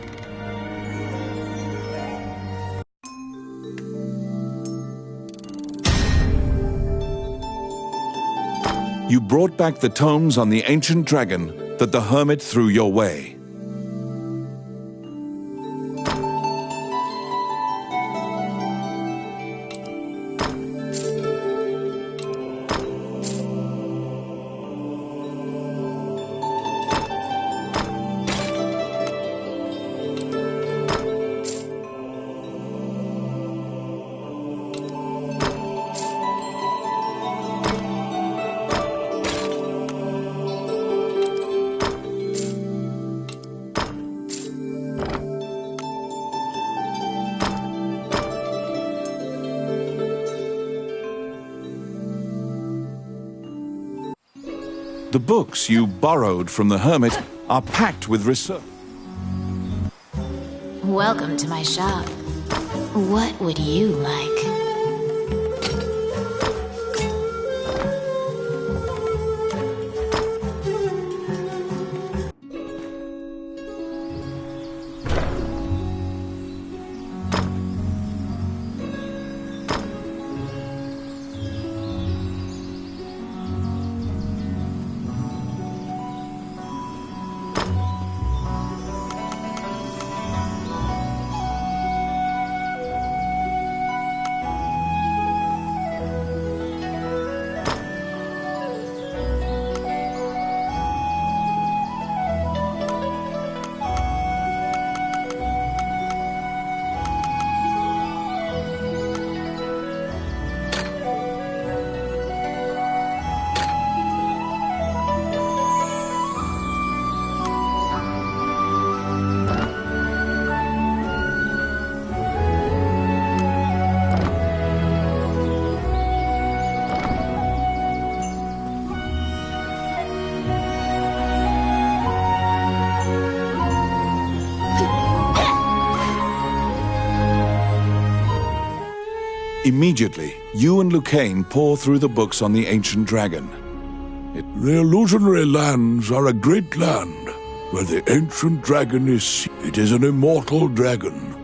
Speaker 1: You brought back the tomes on the ancient dragon that the hermit threw your way. The books you borrowed from the hermit are packed with research.
Speaker 6: Welcome to my shop. What would you like?
Speaker 1: Immediately, you and Lucane pour through the books on the ancient dragon.
Speaker 5: The illusionary lands are a great land, where the ancient dragon is. It is an immortal dragon,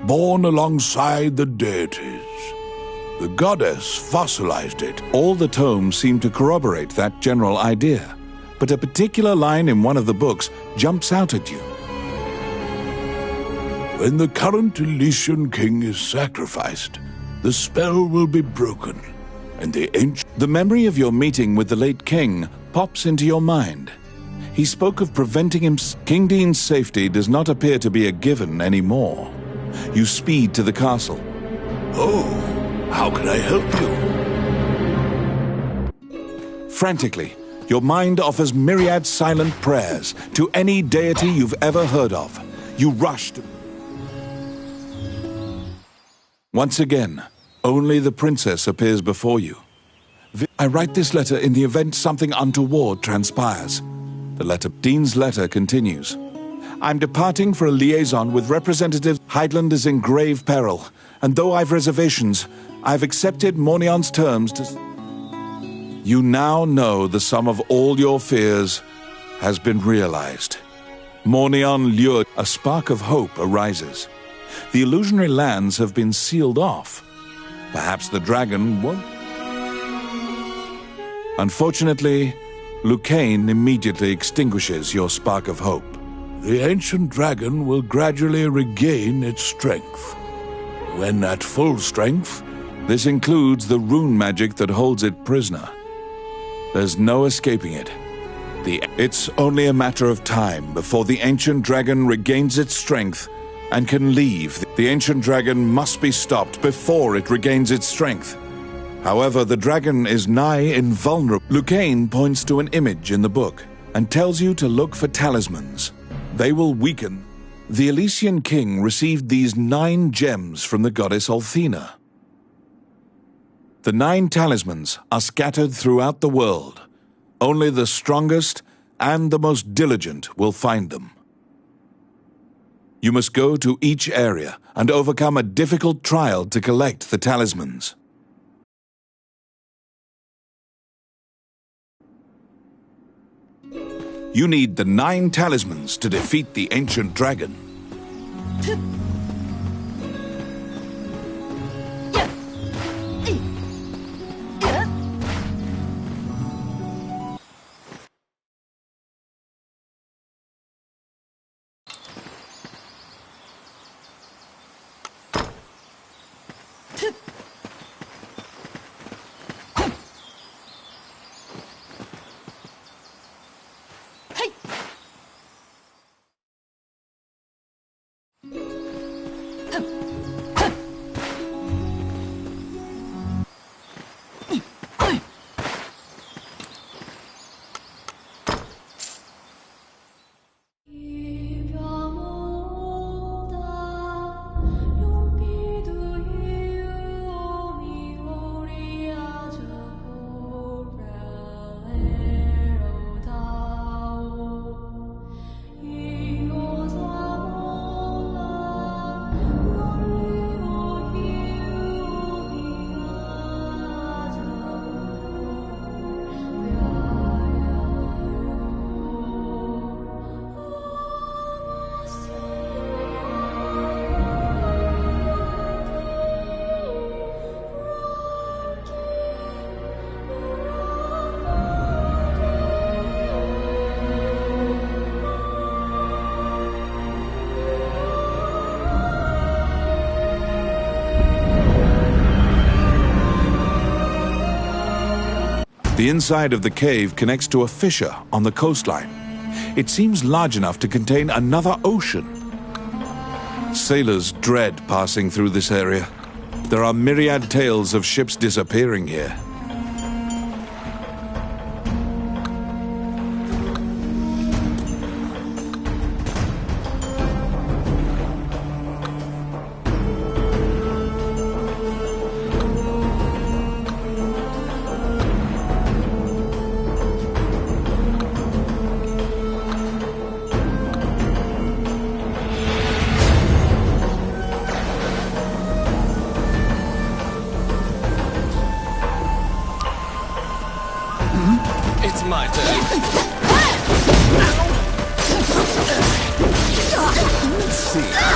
Speaker 5: born alongside the deities. The goddess fossilized it.
Speaker 1: All the tomes seem to corroborate that general idea, but a particular line in one of the books jumps out at you.
Speaker 5: When the current Elysian king is sacrificed, the spell will be broken, and the ancient...
Speaker 1: The memory of your meeting with the late king pops into your mind. He spoke of preventing him. King Dean's safety does not appear to be a given anymore. You speed to the castle.
Speaker 5: Oh, how can I help you?
Speaker 1: Frantically, your mind offers myriad silent prayers to any deity you've ever heard of. You rush to... Once again, only the princess appears before you. I write this letter in the event something untoward transpires. Dean's letter continues. I'm departing for a liaison with representatives. Heidland is in grave peril, and though I've reservations, I've accepted Mornion's terms to... You now know the sum of all your fears has been realized. Mornion lured. A spark of hope arises. The illusionary lands have been sealed off. Perhaps the dragon won't. Unfortunately, Lucane immediately extinguishes your spark of hope.
Speaker 5: The ancient dragon will gradually regain its strength. When at full strength,
Speaker 1: this includes the rune magic that holds it prisoner. There's no escaping it. It's only a matter of time before the ancient dragon regains its strength and can leave. The ancient dragon must be stopped before it regains its strength. However, the dragon is nigh invulnerable. Lucane points to an image in the book and tells you to look for talismans. They will weaken. The Elysian king received these 9 gems from the goddess Althena. The 9 talismans are scattered throughout the world. Only the strongest and the most diligent will find them. You must go to each area and overcome a difficult trial to collect the talismans. You need the 9 talismans to defeat the ancient dragon. The inside of the cave connects to a fissure on the coastline. It seems large enough to contain another ocean. Sailors dread passing through this area. There are myriad tales of ships disappearing here.
Speaker 4: It's my turn. Let's see.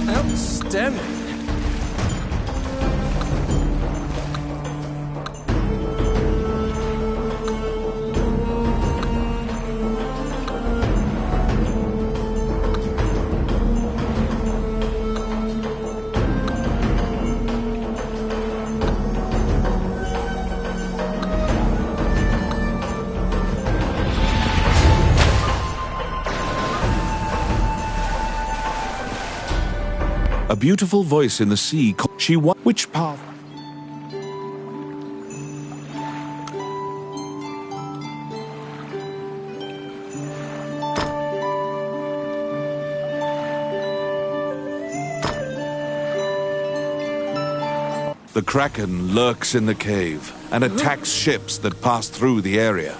Speaker 4: Oh, outstanding.
Speaker 1: A beautiful voice in the sea called which path? The Kraken lurks in the cave and attacks ships that pass through the area.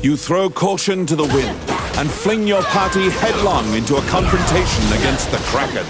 Speaker 1: You throw caution to the wind and fling your party headlong into a confrontation against the Kraken.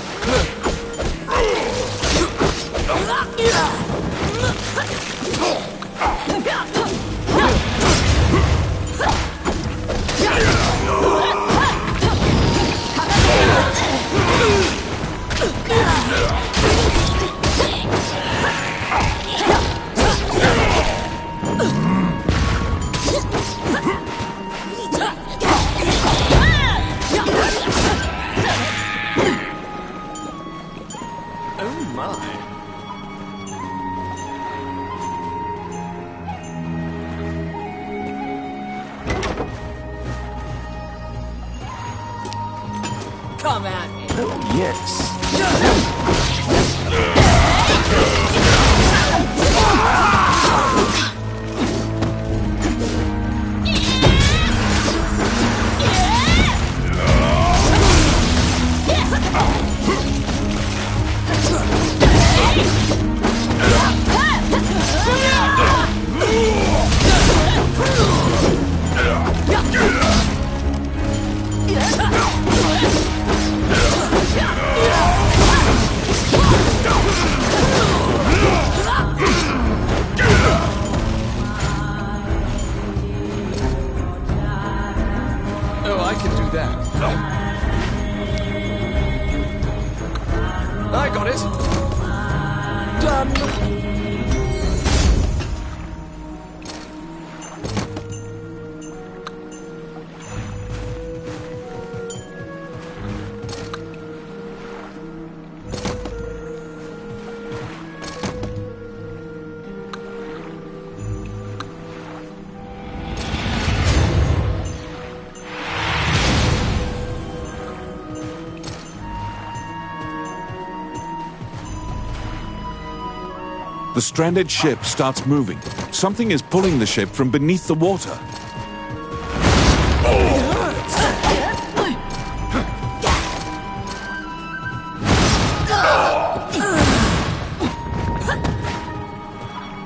Speaker 1: The stranded ship starts moving. Something is pulling the ship from beneath the water.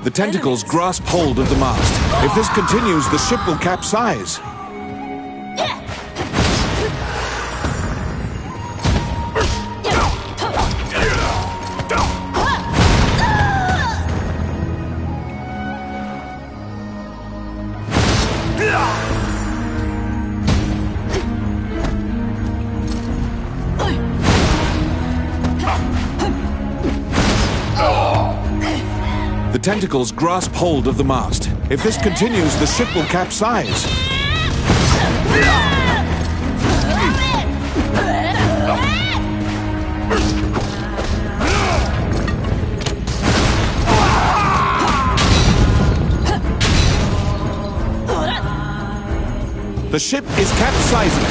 Speaker 1: The tentacles grasp hold of the mast. If this continues, the ship will capsize. The tentacles grasp hold of the mast. If this continues, the ship will capsize. The ship is capsizing.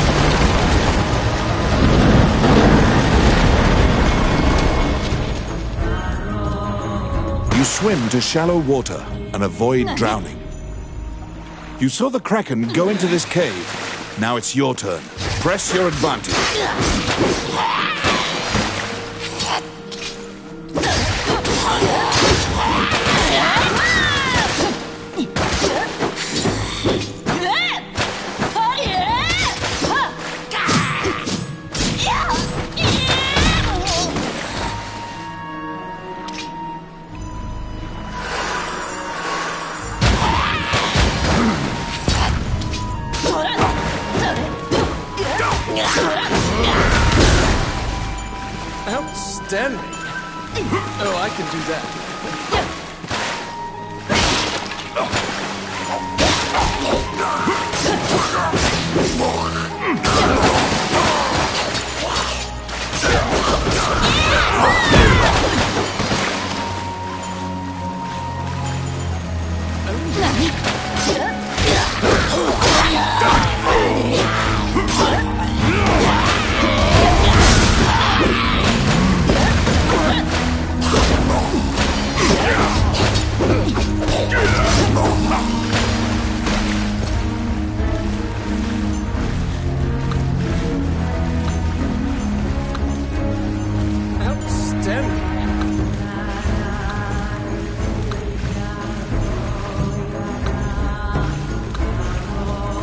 Speaker 1: You swim to shallow water and avoid drowning. You saw the Kraken go into this cave. Now it's your turn. Press your advantage.
Speaker 4: Outstanding. Oh, I can do that.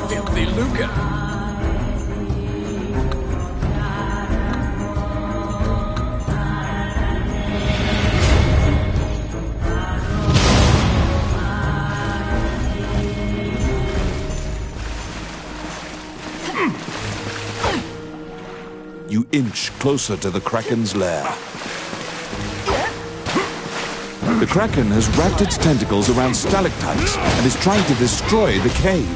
Speaker 4: Filthy Luca.
Speaker 1: You inch closer to the Kraken's lair. The Kraken has wrapped its tentacles around stalactites and is trying to destroy the cave.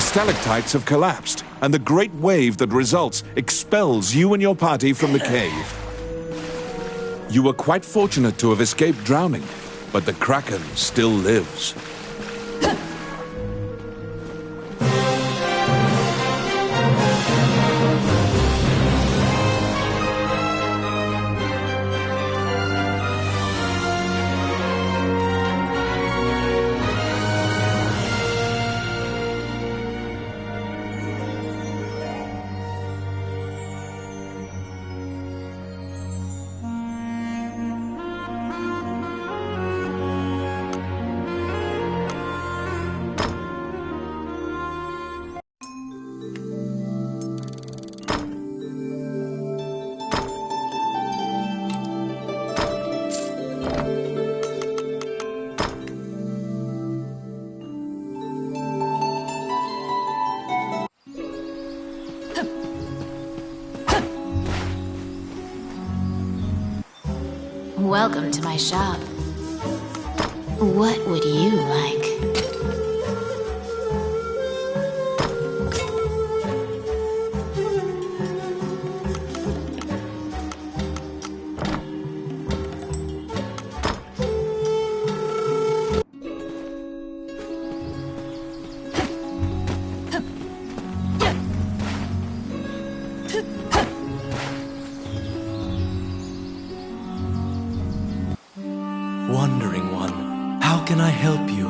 Speaker 1: stalactites have collapsed, and the great wave that results expels you and your party from the cave. You were quite fortunate to have escaped drowning, but the Kraken still lives.
Speaker 6: Welcome to my shop. What would you like?
Speaker 7: Wandering one, how can I help you?